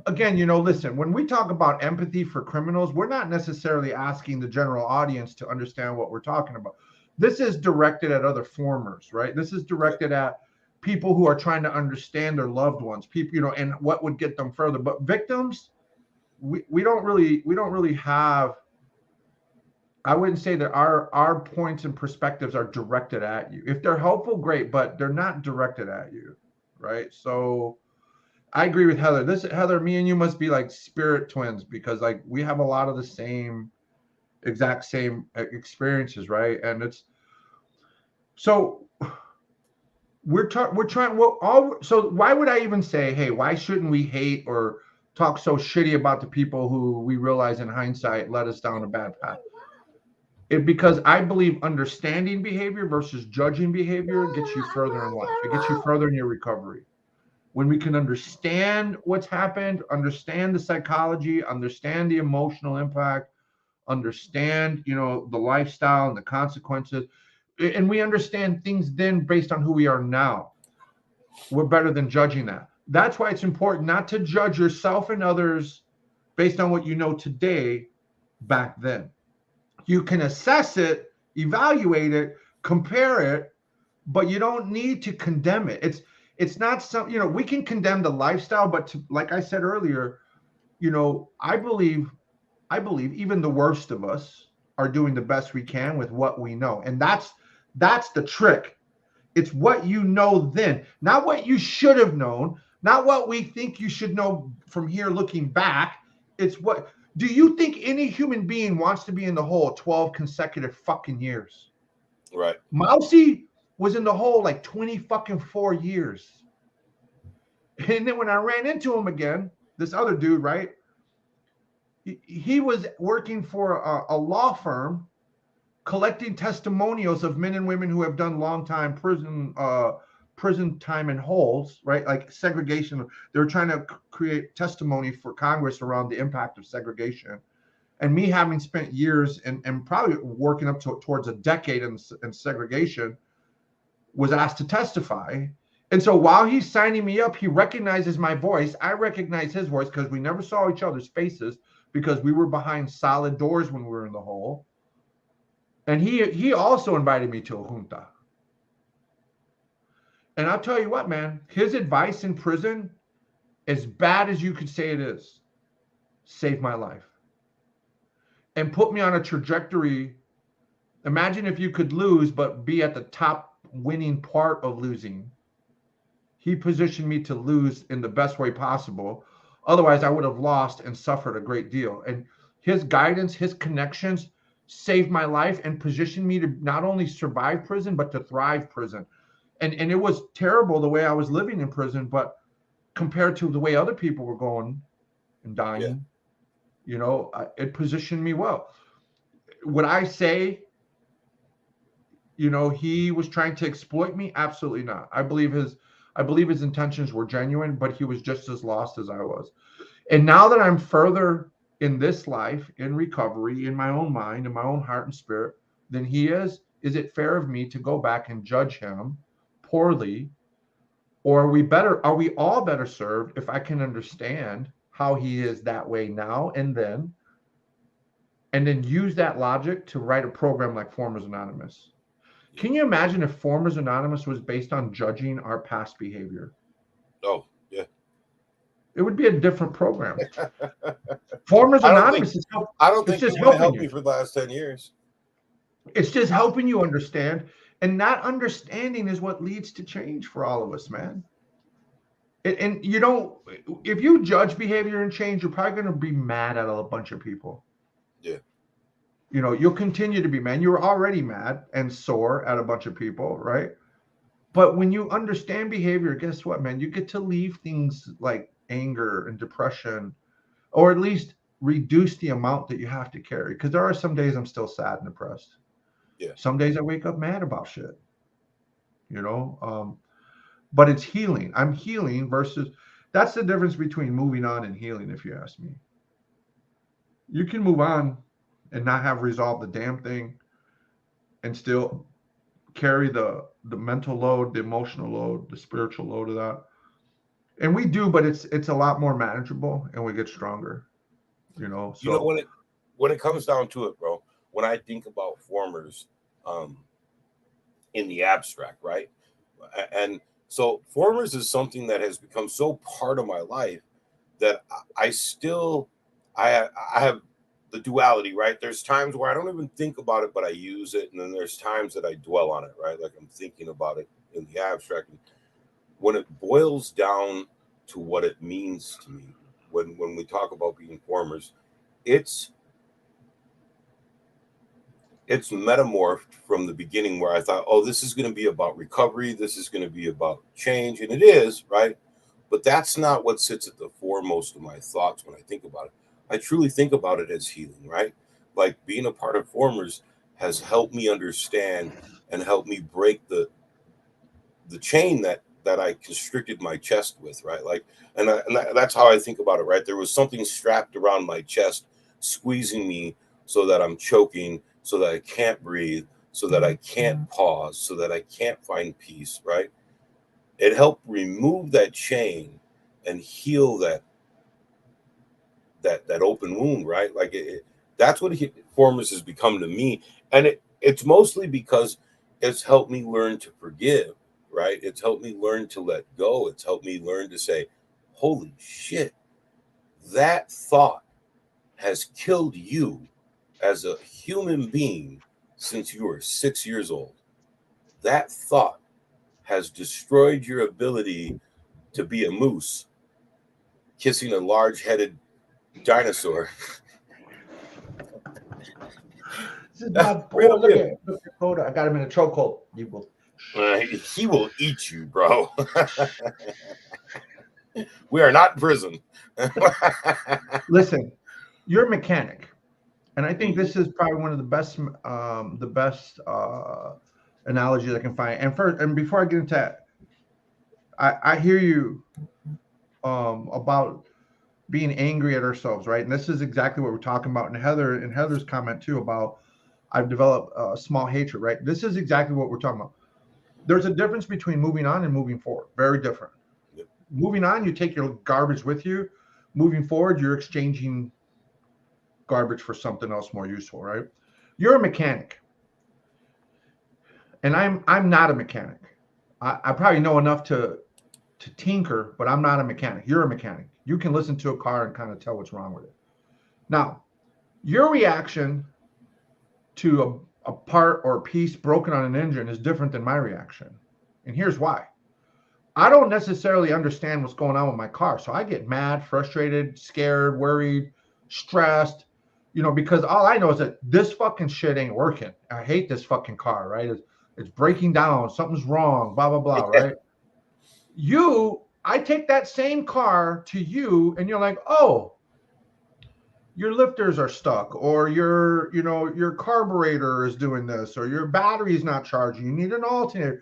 B: again, listen, when we talk about empathy for criminals, we're not necessarily asking the general audience to understand what we're talking about. This is directed at other formers, right? This is directed at people who are trying to understand their loved ones, people, and what would get them further. But victims, we don't really have. I wouldn't say that our points and perspectives are directed at you. If they're helpful, great, but they're not directed at you, right? So I agree with Heather. Heather, me and you must be like spirit twins because like we have a lot of the exact same experiences, right? And it's so we're trying well all so why would I even say, hey, why shouldn't we hate or talk so shitty about the people who we realize in hindsight led us down a bad path? Because I believe understanding behavior versus judging behavior gets you further in life. It gets you further in your recovery. When we can understand what's happened, understand the psychology, understand the emotional impact, understand, the lifestyle and the consequences, and we understand things then based on who we are now, we're better than judging that. That's why it's important not to judge yourself and others based on what you know today back then. You can assess it, evaluate it, compare it, but you don't need to condemn it. It's not some, we can condemn the lifestyle, but like I said earlier, I believe even the worst of us are doing the best we can with what we know. And that's the trick. It's what you know then, not what you should have known, not what we think you should know from here looking back. It's what do you think any human being wants to be in the hole 12 consecutive fucking years?
A: Right.
B: Mousy was in the hole like 20 fucking 4 years. And then when I ran into him again, this other dude, right? He was working for a law firm collecting testimonials of men and women who have done long time prison time in holes, right? Like segregation. They were trying to create testimony for Congress around the impact of segregation. And me having spent years and probably working up towards a decade in segregation, was asked to testify. And so while he's signing me up, he recognizes my voice. I recognize his voice because we never saw each other's faces because we were behind solid doors when we were in the hole. And he also invited me to a junta. And I'll tell you what, man, his advice in prison, as bad as you could say it is, saved my life and put me on a trajectory. Imagine if you could lose, but be at the top winning part of losing. He positioned me to lose in the best way possible. Otherwise, I would have lost and suffered a great deal. And his guidance, his connections saved my life and positioned me to not only survive prison, but to thrive prison. And it was terrible the way I was living in prison, but compared to the way other people were going and dying, it positioned me well. Would I say, he was trying to exploit me? Absolutely not. I believe his intentions were genuine, but he was just as lost as I was. And now that I'm further in this life, in recovery, in my own mind, in my own heart and spirit than he is it fair of me to go back and judge him poorly? Or are we all better served if I can understand how he is that way now and then use that logic to write a program like Formers Anonymous? Can you imagine if Formers Anonymous was based on judging our past behavior?
A: Oh, yeah.
B: It would be a different program. Formers Anonymous is helping.
A: I don't think it's just helping you for the last 10 years.
B: It's just helping you understand. And that understanding is what leads to change for all of us, man. And if you judge behavior and change, you're probably going to be mad at a bunch of people.
A: Yeah.
B: You'll continue to be mad. You're already mad and sore at a bunch of people, right? But when you understand behavior, guess what, man? You get to leave things like anger and depression, or at least reduce the amount that you have to carry. Because there are some days I'm still sad and depressed.
A: Yeah.
B: Some days I wake up mad about shit. But it's healing. I'm healing versus that's the difference between moving on and healing, if you ask me. You can move on and not have resolved the damn thing and still carry the mental load, the emotional load, the spiritual load of that. And we do, but it's a lot more manageable and we get stronger. So
A: when it comes down to it, bro, when I think about Formers in the abstract, right? And so Formers is something that has become so part of my life that I have the duality, right? There's times where I don't even think about it, but I use it. And then there's times that I dwell on it, right? Like I'm thinking about it in the abstract. when it boils down to what it means to me, when we talk about being farmers, it's metamorphed from the beginning where I thought, oh, this is going to be about recovery, this is going to be about change, and it is, right? But that's not what sits at the foremost of my thoughts when I think about it. I truly think about it as healing, right? Like being a part of Formers has helped me understand and helped me break the chain that I constricted my chest with, right? Like, that's how I think about it, right? There was something strapped around my chest, squeezing me so that I'm choking, so that I can't breathe, so that I can't pause, so that I can't find peace, right? It helped remove that chain and heal that open wound, right? Like that's what Formers has become to me, and it's mostly because it's helped me learn to forgive, right? It's helped me learn to let go. It's helped me learn to say, "Holy shit, that thought has killed you as a human being since you were 6 years old. That thought has destroyed your ability to be a moose kissing a large-headed dinosaur."
B: This is my boy. Look at Dakota. I got him in a chokehold. You will.
A: He will eat you, bro. We are not in prison.
B: Listen, you're a mechanic, and I think this is probably one of the best analogies I can find. And before I get into that, I hear you about being angry at ourselves, right? And this is exactly what we're talking about. And Heather's comment too about I've developed a small hatred, right? This is exactly what we're talking about. There's a difference between moving on and moving forward. Very different. Yep. Moving on, you take your garbage with you. Moving forward, you're exchanging garbage for something else more useful, right? You're a mechanic, and I'm not a mechanic. I probably know enough to tinker, but I'm not a mechanic. You're a mechanic. You can listen to a car and kind of tell what's wrong with it. Now, your reaction to a part or a piece broken on an engine is different than my reaction. And here's why. I don't necessarily understand what's going on with my car. So I get mad, frustrated, scared, worried, stressed, because all I know is that this fucking shit ain't working. I hate this fucking car, right? It's breaking down. Something's wrong, blah, blah, blah, right? I take that same car to you and you're like, oh, your lifters are stuck, or your carburetor is doing this, or your battery is not charging. You need an alternator.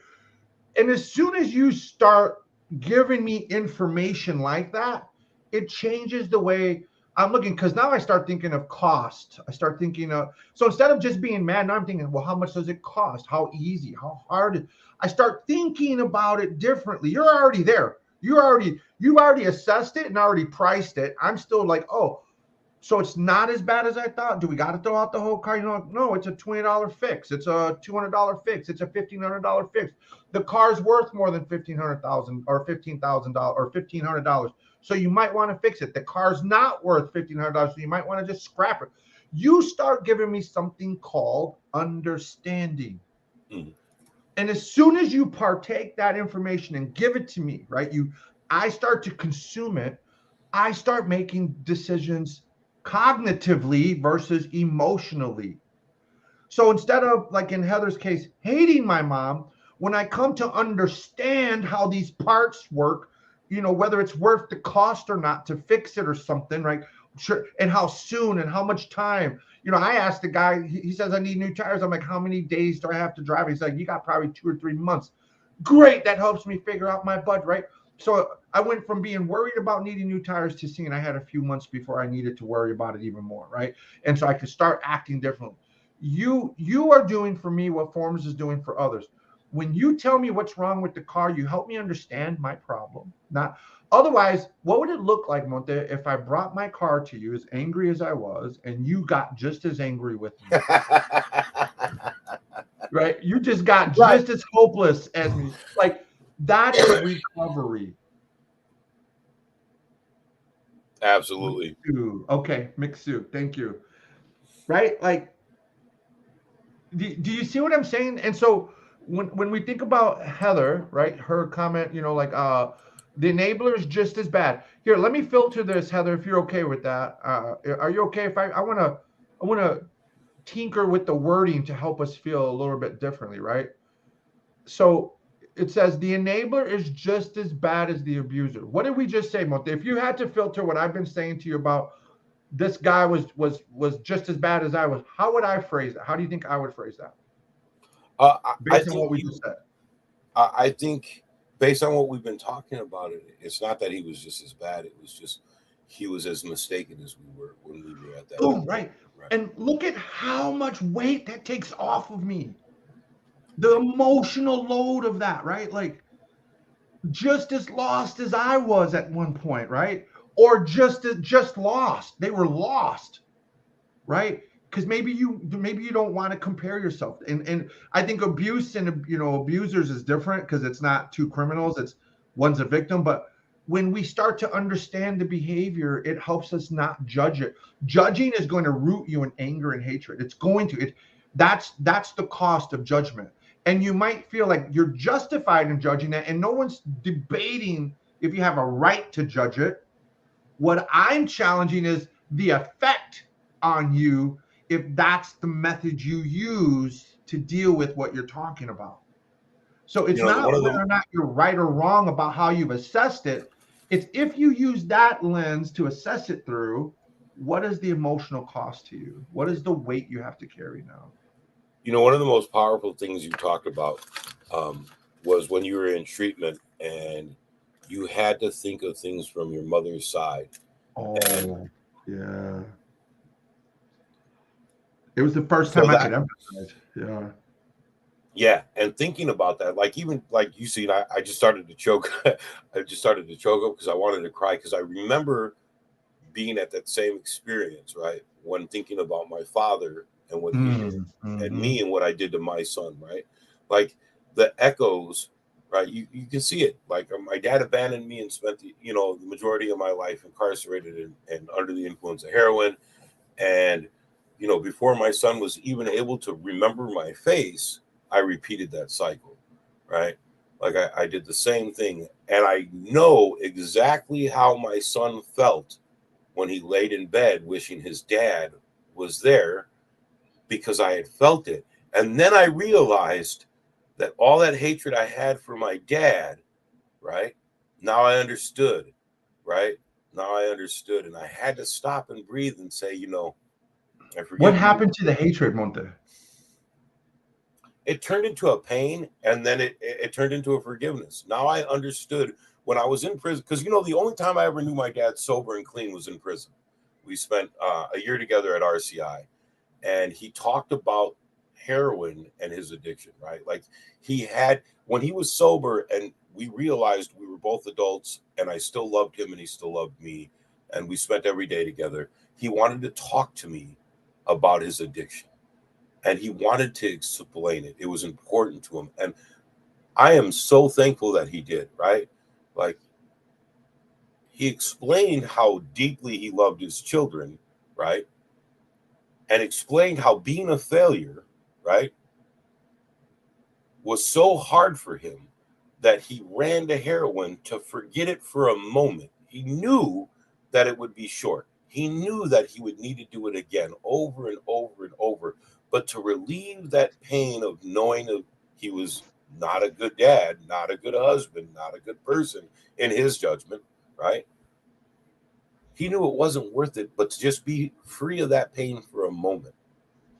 B: And as soon as you start giving me information like that, it changes the way I'm looking, because now I start thinking of cost. I start thinking of, so instead of just being mad, now I'm thinking, well, how much does it cost? How easy? How hard? I start thinking about it differently. You're already there. You've already assessed it and already priced it. I'm still like, oh, so it's not as bad as I thought. Do we got to throw out the whole car? No, it's a $20 fix. It's a $200 fix. It's a $1,500 fix. The car's worth more than $1,500 or $15,000 or $1,500. So you might want to fix it. The car's not worth $1,500. So you might want to just scrap it. You start giving me something called understanding. Mm-hmm. And as soon as you partake that information and give it to me, right? I start to consume it. I start making decisions cognitively versus emotionally. So instead of, like in Heather's case, hating my mom, when I come to understand how these parts work, whether it's worth the cost or not to fix it or something, right? Sure. And how soon and how much time. I asked the guy, he says, I need new tires. I'm like, how many days do I have to drive? He's like, you got probably 2 or 3 months. Great. That helps me figure out my budget, right? So I went from being worried about needing new tires to seeing I had a few months before I needed to worry about it even more, right? And so I could start acting differently. You are doing for me what Formers is doing for others. When you tell me what's wrong with the car, you help me understand my problem. Not otherwise, what would it look like, Monte, if I brought my car to you as angry as I was, and you got just as angry with me? Right? You just got just as hopeless as me. Like, that is recovery.
A: Absolutely.
B: Okay, Mixu, thank you. Right? Like, do you see what I'm saying? And so
C: when we think about Heather, right? Her comment, like the enabler is just as bad. Here, let me filter this, Heather, if you're okay with that. Are you okay if I wanna tinker with the wording to help us feel a little bit differently, right? So it says the enabler is just as bad as the abuser. What did we just say, Monte? If you had to filter what I've been saying to you about this guy was just as bad as I was, how would I phrase that? How do you think I would phrase that?
A: I
C: Based on what
A: think
C: we just said.
A: I think based on what we've been talking about, it's not that he was just as bad. It was just he was as mistaken as we were when we were at that
C: Boom,
A: age.
C: right.
A: Right.
C: And look at how much weight that takes off of me. The emotional load of that, right? Like just as lost as I was at one point, right? Or just lost. They were lost, right? Because maybe you don't want to compare yourself. And I think abuse and abusers is different because it's not two criminals, it's one's a victim. But when we start to understand the behavior, it helps us not judge it. Judging is going to root you in anger and hatred. It's going to. That's the cost of judgment. And you might feel like you're justified in judging that, and no one's debating if you have a right to judge it. What I'm challenging is the effect on you if that's the method you use to deal with what you're talking about. So it's
A: One
C: not
A: of
C: whether
A: the
C: or not you're right or wrong about how you've assessed it. It's if you use that lens to assess it through, what is the emotional cost to you? What is the weight you have to carry now?
A: one of the most powerful things you talked about was when you were in treatment and you had to think of things from your mother's side. And
C: Oh, yeah. It was the first
A: so
C: time I could
A: that
C: empathize. Yeah.
A: Yeah, and thinking about that, like even like you see, I just started to choke. I just started to choke up because I wanted to cry because I remember being at that same experience, right? When thinking about my father and what he did, and
C: Mm-hmm.
A: me and what I did to my son, right? Like the echoes, right? You can see it. Like my dad abandoned me and spent the majority of my life incarcerated and under the influence of heroin. And before my son was even able to remember my face, I repeated that cycle, right? Like I did the same thing. And I know exactly how my son felt when he laid in bed wishing his dad was there because I had felt it. And then I realized that all that hatred I had for my dad, right? Now I understood, right? Now I understood. And I had to stop and breathe and say, I
C: What
A: forgive you.
C: happened to the hatred, Monte?
A: It turned into a pain, and then it turned into a forgiveness. Now I understood when I was in prison, because the only time I ever knew my dad sober and clean was in prison. We spent a year together at RCI, and he talked about heroin and his addiction, right? Like he had when he was sober, and we realized we were both adults, and I still loved him, and he still loved me, and we spent every day together. He wanted to talk to me about his addiction, and he wanted to explain it. It was important to him, and I am so thankful that he did, right? Like he explained how deeply he loved his children, right? And explained how being a failure, right, was so hard for him that he ran to heroin to forget it for a moment. He knew that it would be short. He knew that he would need to do it again over and over and over. But to relieve that pain of knowing that he was not a good dad, not a good husband, not a good person in his judgment, right? He knew it wasn't worth it, but to just be free of that pain for a moment,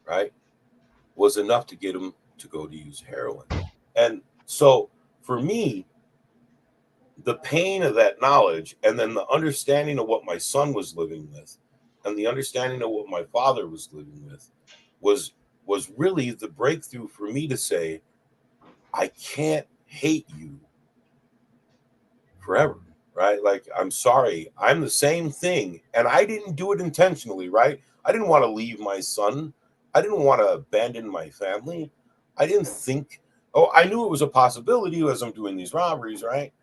A: right, was enough to get him to go to use heroin. And so for me, the pain of that knowledge and then the understanding of what my son was living with and the understanding of what my father was living with was was really the breakthrough for me to say I can't hate you forever, right? Like I'm sorry, I'm the same thing and I didn't do it intentionally, right? I didn't want to leave my son. I didn't want to abandon my family. I didn't think, oh, I knew it was a possibility as I'm doing these robberies, right?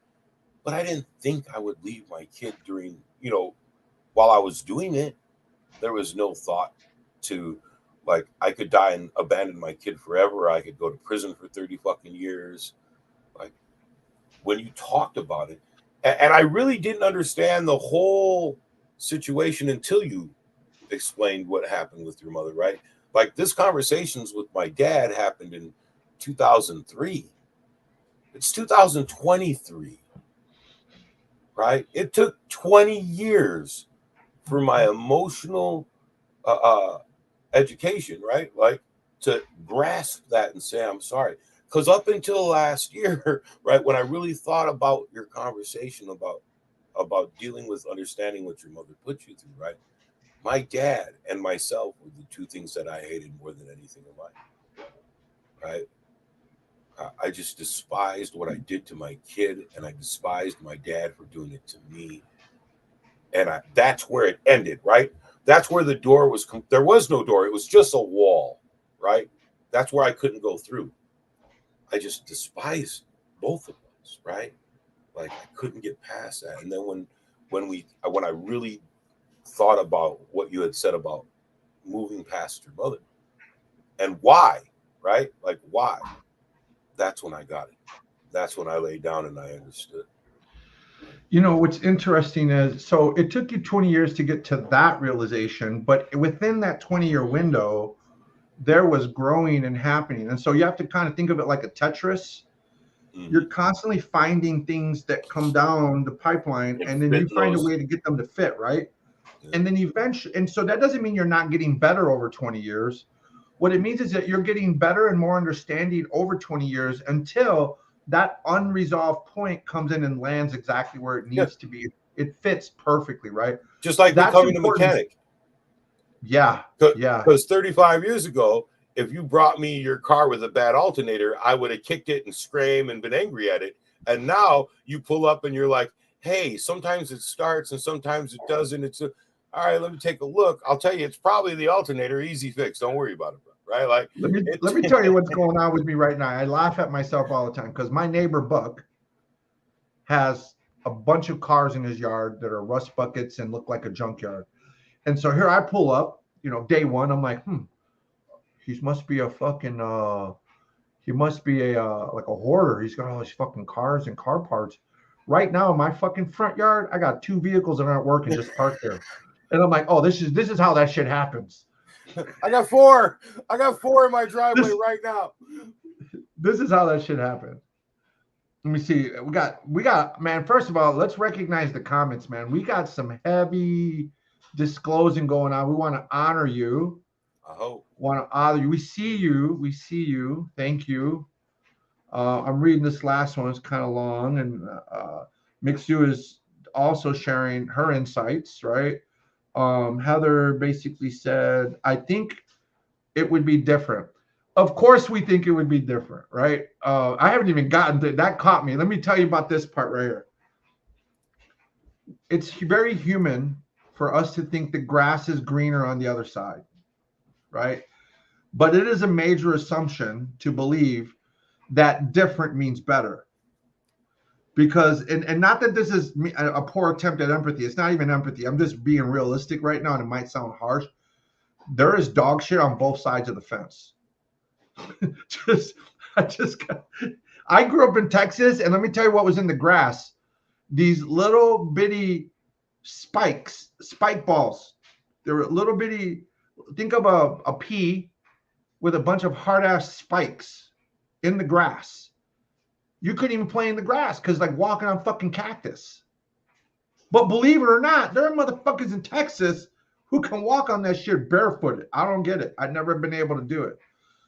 A: But I didn't think I would leave my kid during, while I was doing it. There was no thought to Like I could die and abandon my kid forever. I could go to prison for 30 fucking years. Like when you talked about it, and I really didn't understand the whole situation until you explained what happened with your mother, right? Like this conversations with my dad happened in 2003. It's 2023, right? It took 20 years for my emotional education, right? Like to grasp that and say, I'm sorry. Because up until last year, right, when I really thought about your conversation about dealing with understanding what your mother put you through, right? My dad and myself were the two things that I hated more than anything in life, right? I just despised what I did to my kid, and I despised my dad for doing it to me. And that's where it ended, right? That's where the door was. There was no door. It was just a wall, right? That's where I couldn't go through. I just despised both of us, right? Like I couldn't get past that. And then when I really thought about what you had said about moving past your mother and why, right? Like why? That's when I got it. That's when I laid down and I understood.
C: You know, what's interesting is, so it took you 20 years to get to that realization, but within that 20-year window, there was growing and happening. And so you have to kind of think of it like a Tetris. Mm-hmm. You're constantly finding things that come down the pipeline, and then you find a way to get them to fit, right? Yeah. And then eventually, and so that doesn't mean you're not getting better over 20 years. What it means is that you're getting better and more understanding over 20 years until that unresolved point comes in and lands exactly where it needs to be. It fits perfectly, right?
A: Just like becoming a mechanic.
C: Yeah. Yeah.
A: Because 35 years ago, if you brought me your car with a bad alternator, I would have kicked it and screamed and been angry at it. And now you pull up and you're like, hey, sometimes it starts and sometimes it doesn't. All right, let me take a look. I'll tell you, it's probably the alternator. Easy fix. Don't worry about it, bro. Right? Like,
C: let me tell you what's going on with me right now. I laugh at myself all the time because my neighbor Buck has a bunch of cars in his yard that are rust buckets and look like a junkyard. And so here I pull up, day one, I'm like, he must be a fucking, he must be like a hoarder. He's got all these fucking cars and car parts. Right now in my fucking front yard, I got 2 vehicles that aren't working just parked there. And I'm like, oh, this is how that shit happens.
A: I got 4 in my driveway right now.
C: This is how that shit happened. Let me see. We got, man, first of all, let's recognize the comments, man. We got some heavy disclosing going on. We want to honor you.
A: I hope.
C: Want to honor you. We see you. Thank you. I'm reading this last one. It's kind of long. And Mixu is also sharing her insights, right? Heather basically said, I think it would be different. Of course, we think it would be different, right? I haven't even gotten to that. Caught me. Let me tell you about this part right here. It's very human for us to think the grass is greener on the other side, right? But it is a major assumption to believe that different means better. Because, and not that this is a poor attempt at empathy. It's not even empathy. I'm just being realistic right now, and it might sound harsh. There is dog shit on both sides of the fence. I grew up in Texas, and let me tell you what was in the grass. These little bitty spike balls. They were little bitty. Think of a pea with a bunch of hard-ass spikes in the grass. You couldn't even play in the grass because like walking on fucking cactus. But believe it or not, there are motherfuckers in Texas who can walk on that shit barefooted. I don't get it. I've never been able to do it.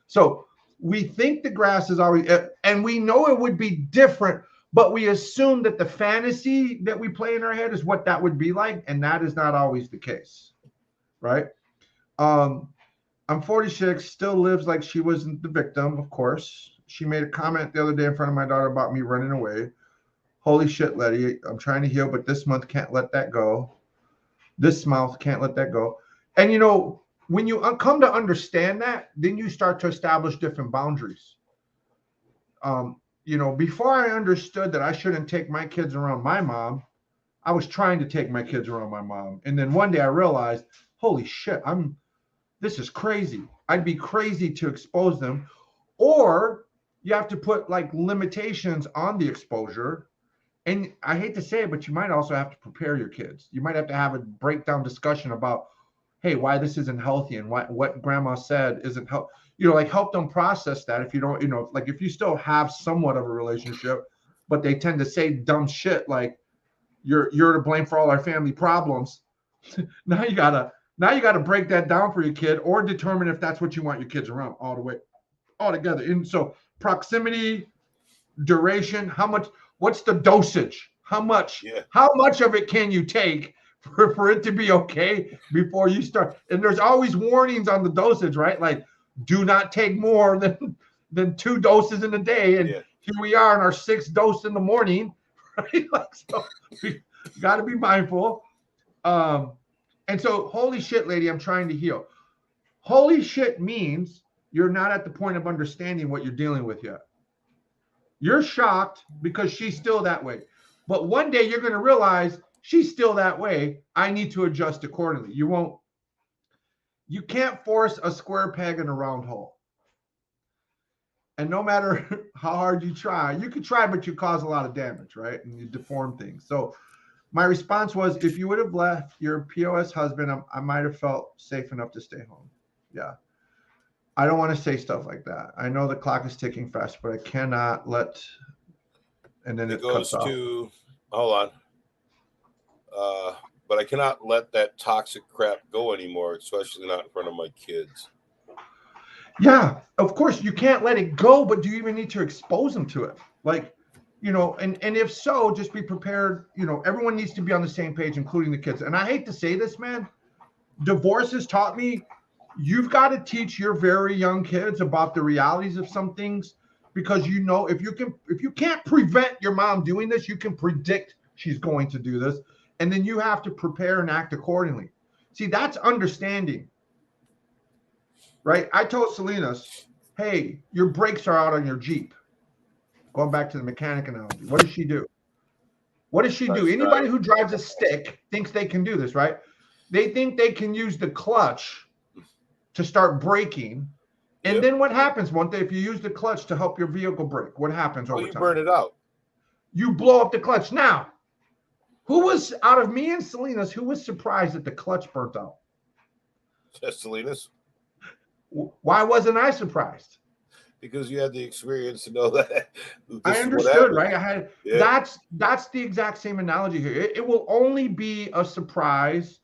C: So we think the grass is always, and we know it would be different, but we assume that the fantasy that we play in our head is what that would be like, and that is not always the case, right? I'm 46, still lives like she wasn't the victim, of course. She made a comment the other day in front of my daughter about me running away. Holy shit, Letty. I'm trying to heal, but this month can't let that go. This mouth can't let that go. And, when you come to understand that, then you start to establish different boundaries. Before I understood that I shouldn't take my kids around my mom, I was trying to take my kids around my mom. And then one day I realized, holy shit, this is crazy. I'd be crazy to expose them. Or you have to put like limitations on the exposure. And I hate to say it, but you might also have to prepare your kids. You might have to have a breakdown discussion about, hey, why this isn't healthy and what grandma said isn't healthy. Like help them process that. If you don't, like if you still have somewhat of a relationship, but they tend to say dumb shit like you're to blame for all our family problems. now you gotta break that down for your kid, or determine if that's what you want your kids around all together. And so proximity, duration, what's the dosage? How much of it can you take for it to be okay before you start? And there's always warnings on the dosage, right? Like, do not take more than 2 doses in a day. And here we are in our 6th dose in the morning, right? Like, so we got to be mindful. And so, holy shit, lady, I'm trying to heal. Holy shit means you're not at the point of understanding what you're dealing with yet. You're shocked because she's still that way. But one day you're going to realize she's still that way. I need to adjust accordingly. You can't force a square peg in a round hole. And no matter how hard you try, you can try, but you cause a lot of damage, right? And you deform things. So my response was, if you would have left your POS husband, I might have felt safe enough to stay home. Yeah. I don't want to say stuff like that. I know the clock is ticking fast, but I cannot let. And then it
A: goes
C: cuts
A: to.
C: off.
A: Hold on. But I cannot let that toxic crap go anymore, especially not in front of my kids.
C: Yeah, of course you can't let it go, but do you even need to expose them to it? Like, and if so, just be prepared. Everyone needs to be on the same page, including the kids. And I hate to say this, man. Divorce has taught me. You've got to teach your very young kids about the realities of some things, because if you can't prevent your mom doing this, you can predict she's going to do this, and then you have to prepare and act accordingly. See, that's understanding, right? I told Salinas, hey, your brakes are out on your Jeep. Going back to the mechanic analogy, what does she do? What does she do? Anybody who drives a stick thinks they can do this, right? They think they can use the clutch to start braking. And then what happens one day if you use the clutch to help your vehicle brake? What happens over time?
A: You burn it out.
C: You blow up the clutch. Now, who was, out of me and Salinas, who was surprised that the clutch burnt out?
A: Salinas.
C: Why wasn't I surprised?
A: Because you had the experience to know that.
C: I understood, right? I had that's the exact same analogy here. It will only be a surprise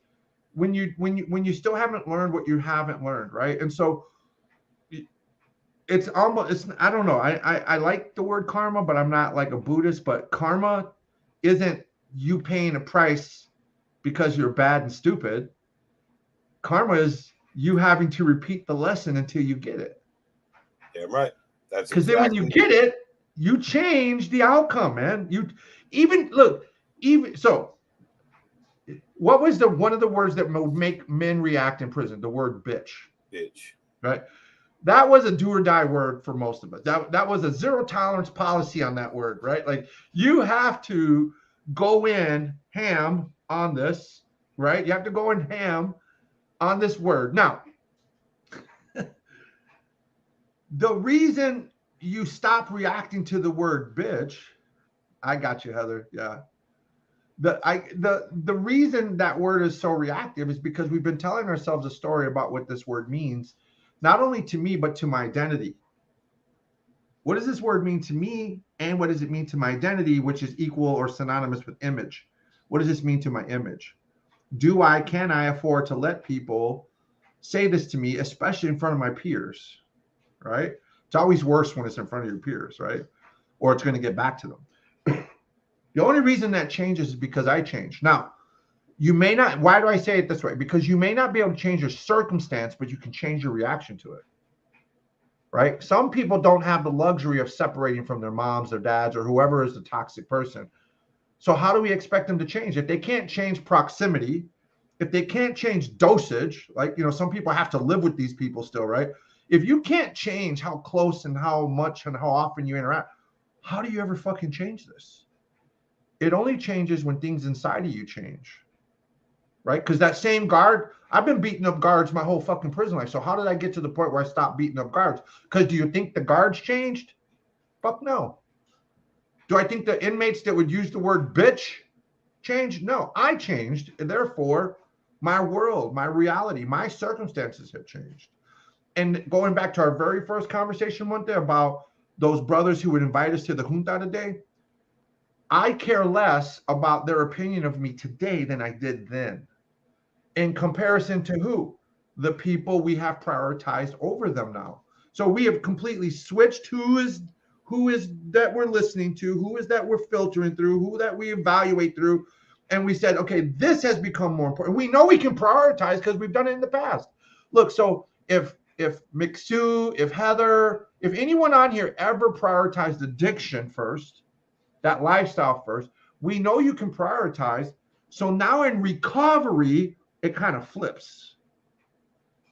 C: when you still haven't learned what you haven't learned, right? And so it's I don't know. I like the word karma, but I'm not like a Buddhist. But karma isn't you paying a price because you're bad and stupid. Karma is you having to repeat the lesson until you get it.
A: Yeah, right. That's
C: because then when you get it, you change the outcome, man. What was one of the words that would make men react in prison? The word bitch.
A: Bitch.
C: Right. That was a do or die word for most of us. That was a zero tolerance policy on that word, right? Like you have to go in ham on this, right? You have to go in ham on this word. Now, the reason you stop reacting to the word bitch, I got you, Heather. Yeah. The reason that word is so reactive is because we've been telling ourselves a story about what this word means, not only to me, but to my identity. What does this word mean to me? And what does it mean to my identity, which is equal or synonymous with image? What does this mean to my image? Can I afford to let people say this to me, especially in front of my peers, right? It's always worse when it's in front of your peers, right? Or it's going to get back to them. The only reason that changes is because I change. Now, you may not, why do I say it this way? Because you may not be able to change your circumstance, but you can change your reaction to it, right? Some people don't have the luxury of separating from their moms, their dads, or whoever is the toxic person. So how do we expect them to change? If they can't change proximity, if they can't change dosage, like, some people have to live with these people still, right? If you can't change how close and how much and how often you interact, how do you ever fucking change this? It only changes when things inside of you change, right? Because that same guard, I've been beating up guards my whole fucking prison life. So how did I get to the point where I stopped beating up guards? Because do you think the guards changed? Fuck no. Do I think the inmates that would use the word bitch changed? No, I changed. And therefore, my world, my reality, my circumstances have changed. And going back to our very first conversation one day about those brothers who would invite us to the junta today, I care less about their opinion of me today than I did then. In comparison to who? The people we have prioritized over them now. So we have completely switched who is that we're listening to, who is that we're filtering through, who that we evaluate through. And we said, okay, this has become more important. We know we can prioritize because we've done it in the past. Look, so if McSue, if Heather, if anyone on here ever prioritized addiction first, that lifestyle first, we know you can prioritize. So now in recovery, it kind of flips.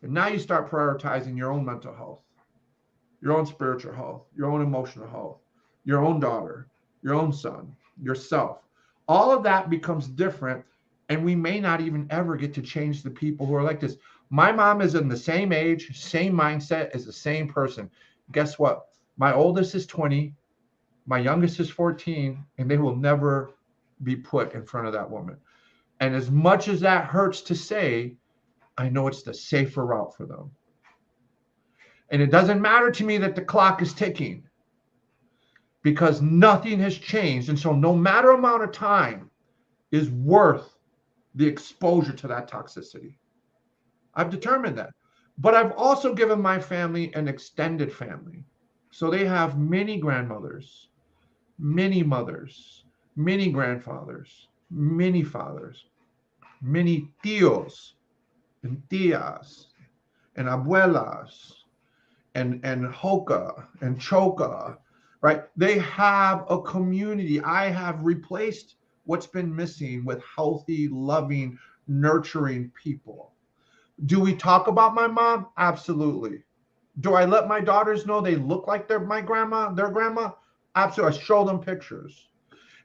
C: And now you start prioritizing your own mental health, your own spiritual health, your own emotional health, your own daughter, your own son, yourself. All of that becomes different. And we may not even ever get to change the people who are like this. My mom is in the same age, same mindset as the same person. Guess what? My oldest is 20. My youngest is 14, and they will never be put in front of that woman. And as much as that hurts to say, I know it's the safer route for them. And it doesn't matter to me that the clock is ticking because nothing has changed. And so no matter amount of time is worth the exposure to that toxicity. I've determined that. But I've also given my family an extended family. So they have many grandmothers, many mothers, many grandfathers, many fathers, many tíos and tías and abuelas and joca and choca, right? They have a community. I have replaced what's been missing with healthy, loving, nurturing people. Do we talk about my mom? Absolutely. Do I let my daughters know they look like their grandma? Absolutely. I show them pictures.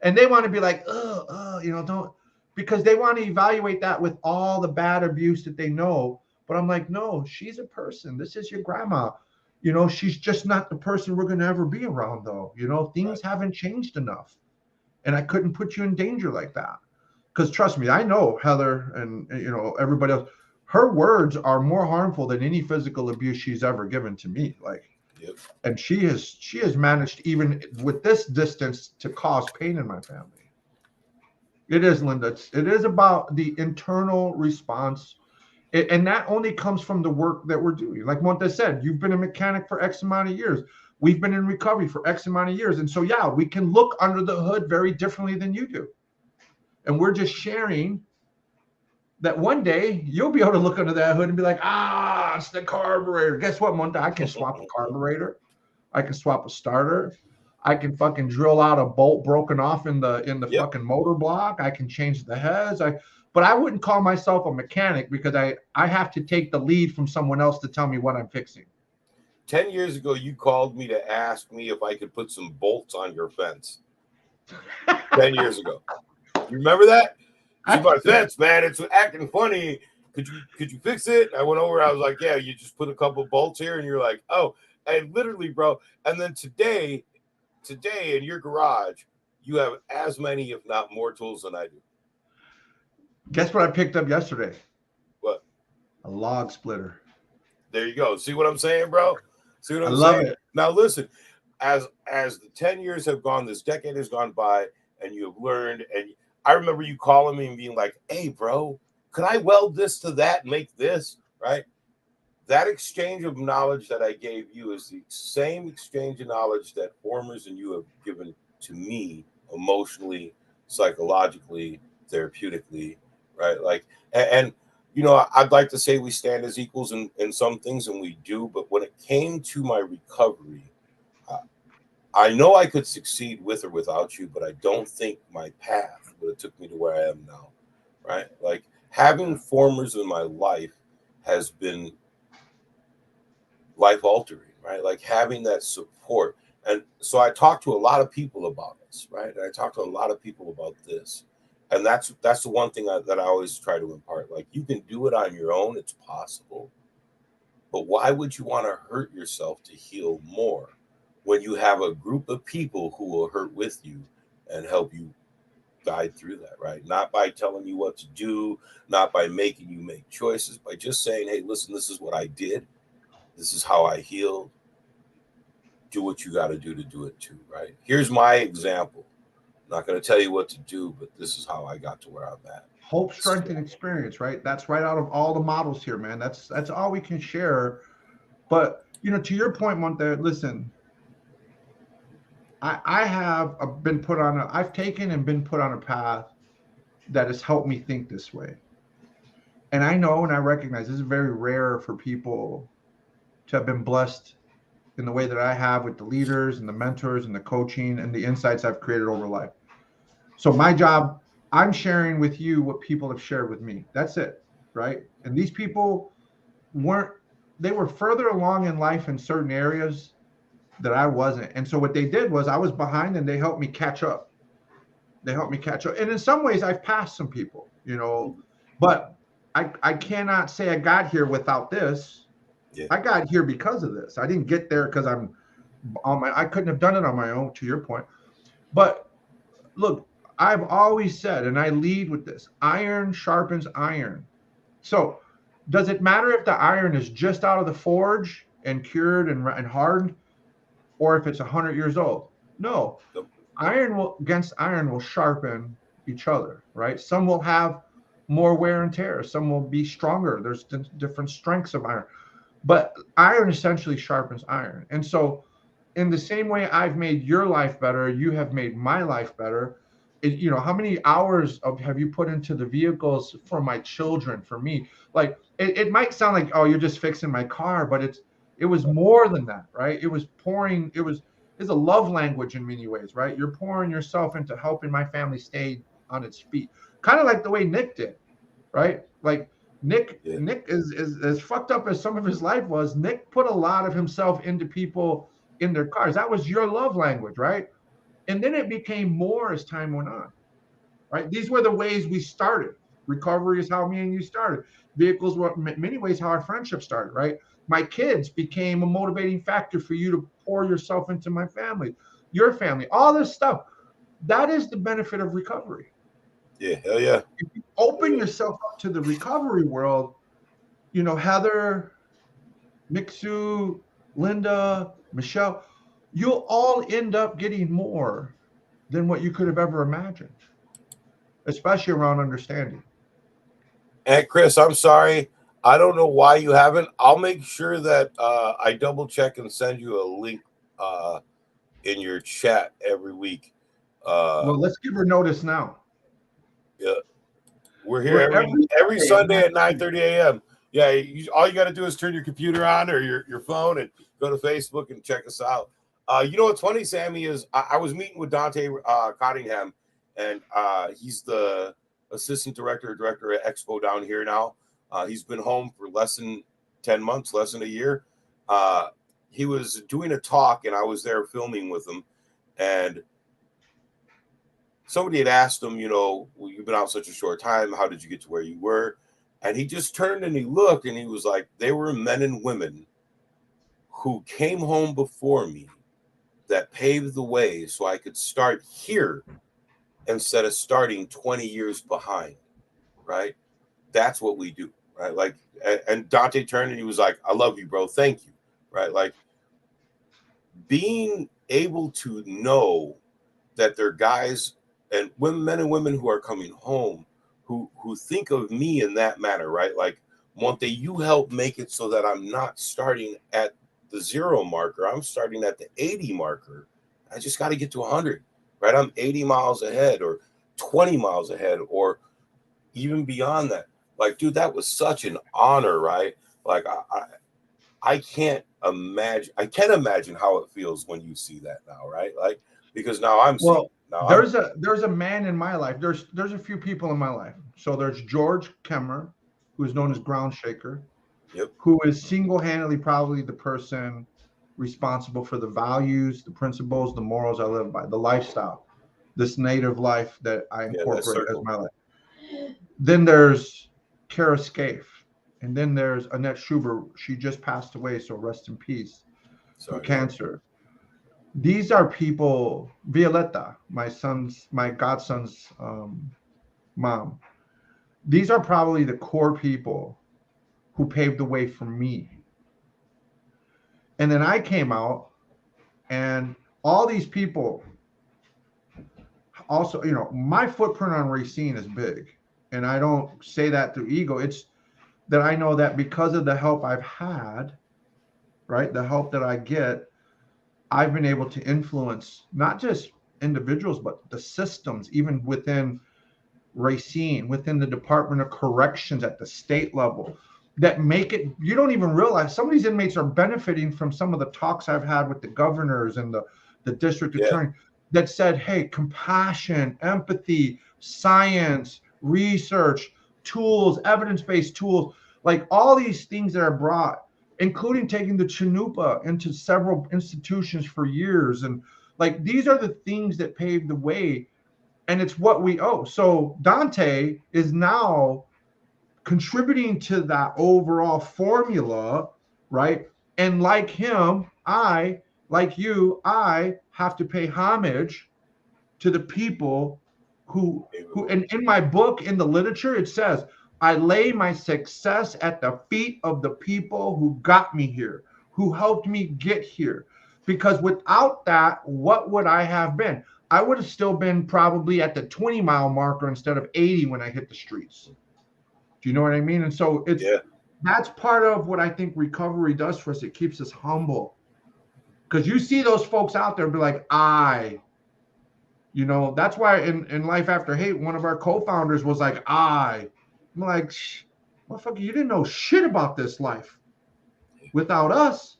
C: And they want to be like, don't, because they want to evaluate that with all the bad abuse that they know. But I'm like, no, she's a person. This is your grandma. She's just not the person we're going to ever be around, though. Things haven't changed enough. And I couldn't put you in danger like that. Because trust me, I know Heather and, everybody else. Her words are more harmful than any physical abuse she's ever given to me.
A: Yep.
C: And she has managed, even with this distance, to cause pain in my family. It is, Linda. It is about the internal response. And that only comes from the work that we're doing. Like Monte said, you've been a mechanic for X amount of years. We've been in recovery for X amount of years. And so, yeah, we can look under the hood very differently than you do. And we're just sharing that one day you'll be able to look under that hood and be like, it's the carburetor. Guess what, Monte? I can swap a carburetor. I can swap a starter. I can fucking drill out a bolt broken off in the fucking motor block. I can change the heads. But I wouldn't call myself a mechanic because I have to take the lead from someone else to tell me what I'm fixing.
A: 10 years ago, you called me to ask me if I could put some bolts on your fence. 10 years ago. You remember that? See my fence, man. It's acting funny. Could you fix it? I went over. I was like, yeah. You just put a couple of bolts here, and you're like, oh. And literally, bro. And then today in your garage, you have as many, if not more, tools than I do.
C: Guess what I picked up yesterday?
A: What?
C: A log splitter.
A: There you go. See what I'm saying, bro? See what I'm saying?
C: I love it.
A: Now listen, as the 10 years have gone, this decade has gone by, and you have learned. And I remember you calling me and being like, hey, bro, could I weld this to that and make this, right? That exchange of knowledge that I gave you is the same exchange of knowledge that Formers and you have given to me emotionally, psychologically, therapeutically, right? Like, and I'd like to say we stand as equals in some things, and we do, but when it came to my recovery, I know I could succeed with or without you, but I don't think my path would have took me to where I am now, right? Like, having Formers in my life has been life altering, right? Like, having that support. And so I talked to a lot of people about this, right? And I talked to a lot of people about this. And that's the one thing that I always try to impart. Like, you can do it on your own, it's possible, but why would you want to hurt yourself to heal more when you have a group of people who will hurt with you and help you guide through that, right? Not by telling you what to do, not by making you make choices, by just saying, hey, listen, this is what I did, this is how I healed. Do what you got to do it too, right? Here's my example. I'm not going to tell you what to do, but this is how I got to where I'm at.
C: Hope, strength, and experience, right? That's right out of all the models here, man. That's all we can share. But to your point, Monte, listen, I have been put on I've taken and been put on a path that has helped me think this way. And I know and I recognize this is very rare for people to have been blessed in the way that I have with the leaders and the mentors and the coaching and the insights I've created over life. So my job, I'm sharing with you what people have shared with me. That's it, right? And these people they were further along in life in certain areas that I wasn't. And so what they did was I was behind and they helped me catch up. And in some ways I've passed some people, but I cannot say I got here without this. Yeah. I got here because of this. I didn't get there because I couldn't have done it on my own, to your point. But look, I've always said, and I lead with this, iron sharpens iron. So does it matter if the iron is just out of the forge and cured and hardened, or if it's 100 years old? No. Iron against iron will sharpen each other, right? Some will have more wear and tear. Some will be stronger. There's different strengths of iron. But iron essentially sharpens iron. And so in the same way I've made your life better, you have made my life better. How many hours have you put into the vehicles for my children, for me? Like, it might sound like, oh, you're just fixing my car, but it was more than that, right? It was pouring, it's a love language in many ways, right? You're pouring yourself into helping my family stay on its feet. Kind of like the way Nick did, right? Like Nick is as fucked up as some of his life was. Nick put a lot of himself into people in their cars. That was your love language, right? And then it became more as time went on, right? These were the ways we started. Recovery is how me and you started. Vehicles were in many ways how our friendship started, right? My kids became a motivating factor for you to pour yourself into my family, your family, all this stuff. That is the benefit of recovery.
A: Yeah, hell yeah.
C: If you open yourself up to the recovery world, Heather, Mixu, Linda, Michelle, you'll all end up getting more than what you could have ever imagined, especially around understanding.
A: And Chris, I'm sorry. I don't know why you haven't. I'll make sure that I double check and send you a link in your chat every week.
C: Well, let's give her notice now.
A: Yeah, we're here every Sunday at 9:30 a.m. Yeah, all you got to do is turn your computer on or your phone and go to Facebook and check us out. What's funny, Sammy, is I was meeting with Dante Cottingham, and he's the assistant director at Expo down here now. He's been home for less than 10 months, less than a year. He was doing a talk, and I was there filming with him, and somebody had asked him, you've been out such a short time, how did you get to where you were? And he just turned and he looked and he was like, they were men and women who came home before me that paved the way so I could start here instead of starting 20 years behind, right? That's what we do, right? Like, and Dante turned and he was like, I love you, bro. Thank you, right? Like, being able to know that there are guys and men and women who are coming home who think of me in that manner, right? Like, Monte, you help make it so that I'm not starting at the 0 marker. I'm starting at the 80 marker. I just got to get to 100, right? I'm 80 miles ahead or 20 miles ahead or even beyond that. Like, dude, that was such an honor, right? Like, I can't imagine. I can imagine how it feels when you see that now, right? Like, because now I'm seeing.
C: There's a man in my life. There's a few people in my life. So there's George Kemmer, who is known as Ground Shaker, who is single-handedly probably the person responsible for the values, the principles, the morals I live by, the lifestyle. this native life that I
A: that
C: incorporate as
A: circle.
C: my life. Then there's Kara Scaife, and then there's Annette Schubert. She just passed away, so rest in peace, from
A: Sorry.
C: cancer. These are people. Violetta, my godson's mom. These are probably the core people who paved the way for me. And then I came out, and all these people also, you know, my footprint on Racine is big. And I don't say that through ego. It's that I know that because of the help I've had, right, the help that I get, I've been able to influence not just individuals, but the systems, even within Racine, within the Department of Corrections at the state level, that make it, you don't even realize some of these inmates are benefiting from some of the talks I've had with the governors and the district attorney that said, hey, compassion, empathy, science, research, tools, evidence-based tools, like all these things that are brought, including taking the Chanupa into several institutions for years. And like, these are the things that paved the way, and it's what we owe. So Dante is now contributing to that overall formula, right? And like him, I, like you, I have to pay homage to the people who and in my book, in the literature, it says, I lay my success at the feet of the people who got me here, who helped me get here. Because without that, what would I have been? I would have still been probably at the 20-mile marker instead of 80 when I hit the streets. Do you know what I mean? And so it's that's part of what I think recovery does for us. It keeps us humble. Because you see those folks out there be like, you know, that's why in Life After Hate, one of our co-founders was like, I'm like, motherfucker, you didn't know shit about this life without us.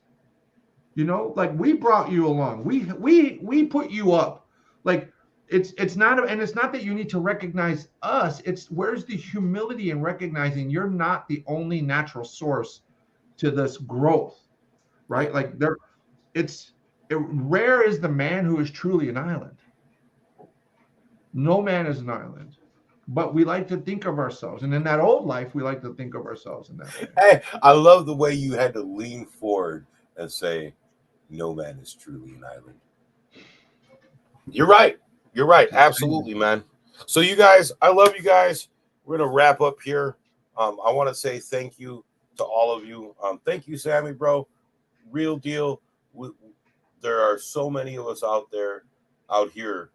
C: You know, like we brought you along. We put you up. Like it's not, and it's not that you need to recognize us. It's where's the humility in recognizing you're not the only natural source to this growth, right? Like rare is the man who is truly an island. No man is an island, but we like to think of ourselves, and in that old life, we like to think of ourselves in that way.
A: Hey, I love the way you had to lean forward and say, "No man is truly an island." You're right. You're right. Absolutely, man. So you guys, I love you guys. We're gonna wrap up here. I want to say thank you to all of you. Thank you, Sammy, bro. Real deal. There are so many of us out here,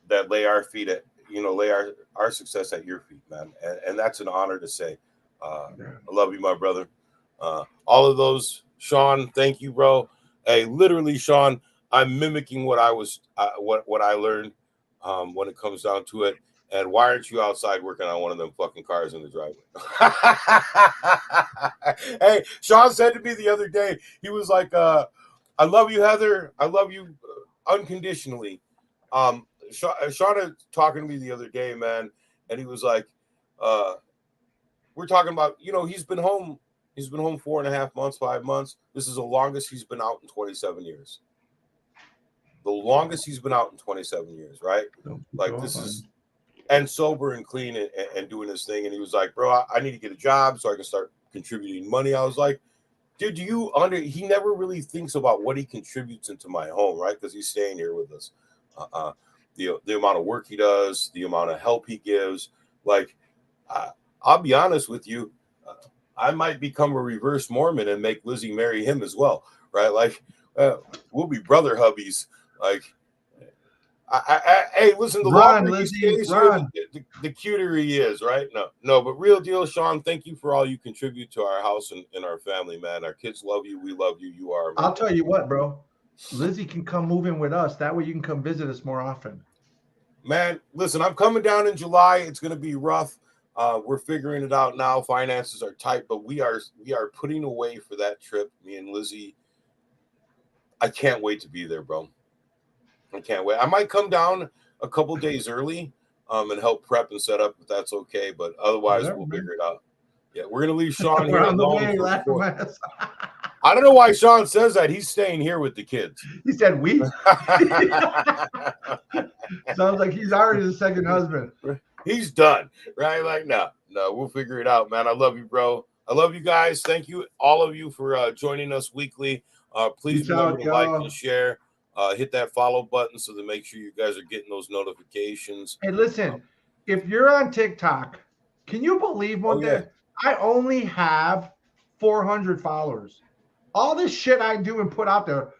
A: that lay our feet at, lay our success at your feet, man. And that's an honor to say. I love you, my brother. All of those, Sean, thank you, bro. Hey, literally, Sean, I'm mimicking what I learned when it comes down to it. And why aren't you outside working on one of them fucking cars in the driveway? Hey, Sean said to me the other day, he was like, I love you, Heather. I love you unconditionally. Sean talking to me the other day, man, and he was like, we're talking about, he's been home 4.5 months, 5 months. This is the longest he's been out in 27 years. The longest he's been out in 27 years, right? Like this is, and sober and clean and doing his thing. And he was like, bro, I need to get a job so I can start contributing money. I was like, dude, he never really thinks about what he contributes into my home, right? Because he's staying here with us. The amount of work he does, the amount of help he gives. Like, I'll be honest with you, I might become a reverse Mormon and make Lizzie marry him as well, right? Like, we'll be brother hubbies. Like, hey, listen, the longer he stays here, the cuter he is, right? No, but real deal, Sean, thank you for all you contribute to our house and our family, man. Our kids love you. We love you. You are, man.
C: I'll tell you what, bro. Lizzie can come move in with us. That way you can come visit us more often.
A: Man, listen, I'm coming down in July. It's going to be rough. We're figuring it out now. Finances are tight, but we are putting away for that trip. Me and Lizzie. I can't wait to be there, bro. I can't wait. I might come down a couple days early and help prep and set up if that's okay. But otherwise, we'll figure it out. Yeah, we're going to leave Sean here alone. I don't know why Sean says that. He's staying here with the kids.
C: He said we. Sounds like he's already the second husband.
A: He's done, right? Like, no, we'll figure it out, man. I love you, bro. I love you guys. Thank you, all of you, for joining us weekly. Please
B: Peace
A: remember
B: out,
A: to like
B: y'all.
A: and share. Hit that follow button so to make sure you guys are getting those notifications.
C: Hey, listen, if you're on TikTok, can you believe one
A: Oh, yeah.
C: thing? I only have 400 followers. All this shit I do and put out there,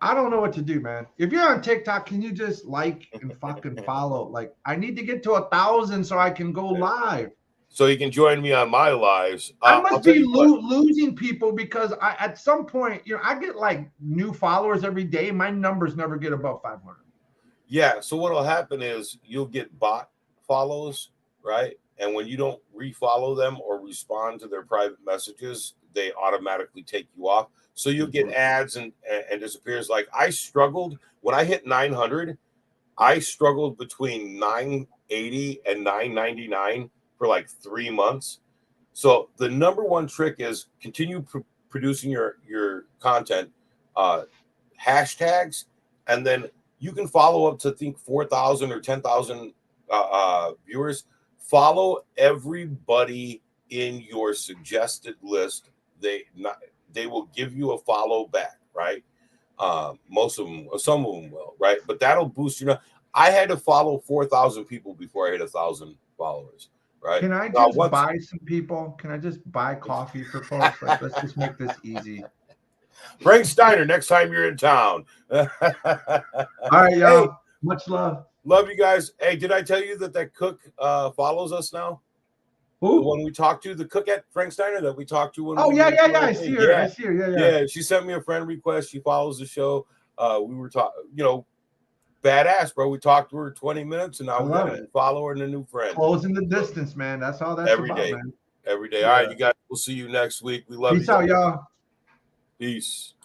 C: I don't know what to do, man. If you're on TikTok, can you just like and fucking follow? Like, I need to get to 1,000 so I can go live.
A: So you can join me on my lives.
C: I
A: I'll
C: must
A: tell
C: be
A: you what.
C: losing people because at some point, I get like new followers every day. My numbers never get above 500.
A: Yeah. So what'll happen is you'll get bot follows, right? And when you don't refollow them or respond to their private messages, they automatically take you off. So you'll get ads and disappears. Like I struggled when I hit 900. I struggled between 980 and 999 for like 3 months. So the number one trick is continue producing your content, hashtags, and then you can follow up to think 4,000 or 10,000 viewers. Follow everybody in your suggested list. They will give you a follow back, right? Most of them, some of them will, right? But that'll boost you. I had to follow 4,000 people before I hit 1,000 followers, right?
C: Can I just buy some people? Can I just buy coffee for folks? Like, let's just make this easy.
A: Frank Steiner, next time you're in town.
C: All right, y'all.
A: Hey,
C: much love.
A: Love you guys. Hey, did I tell you that cook follows us now?
C: Who?
A: When we talked to the cook at Frank Steiner that we talked to.
C: Oh, yeah. I see her.
A: Yeah.
C: I see her. Yeah.
A: She sent me a friend request. She follows the show. We were talking, badass, bro. We talked to her 20 minutes and now we got a new follower and a new friend.
C: Closing the distance, man. That's all that's
A: Every
C: about,
A: day.
C: man.
A: Every day. All right, you guys. We'll see you next week. We love you.
C: Peace out, y'all.
A: Peace.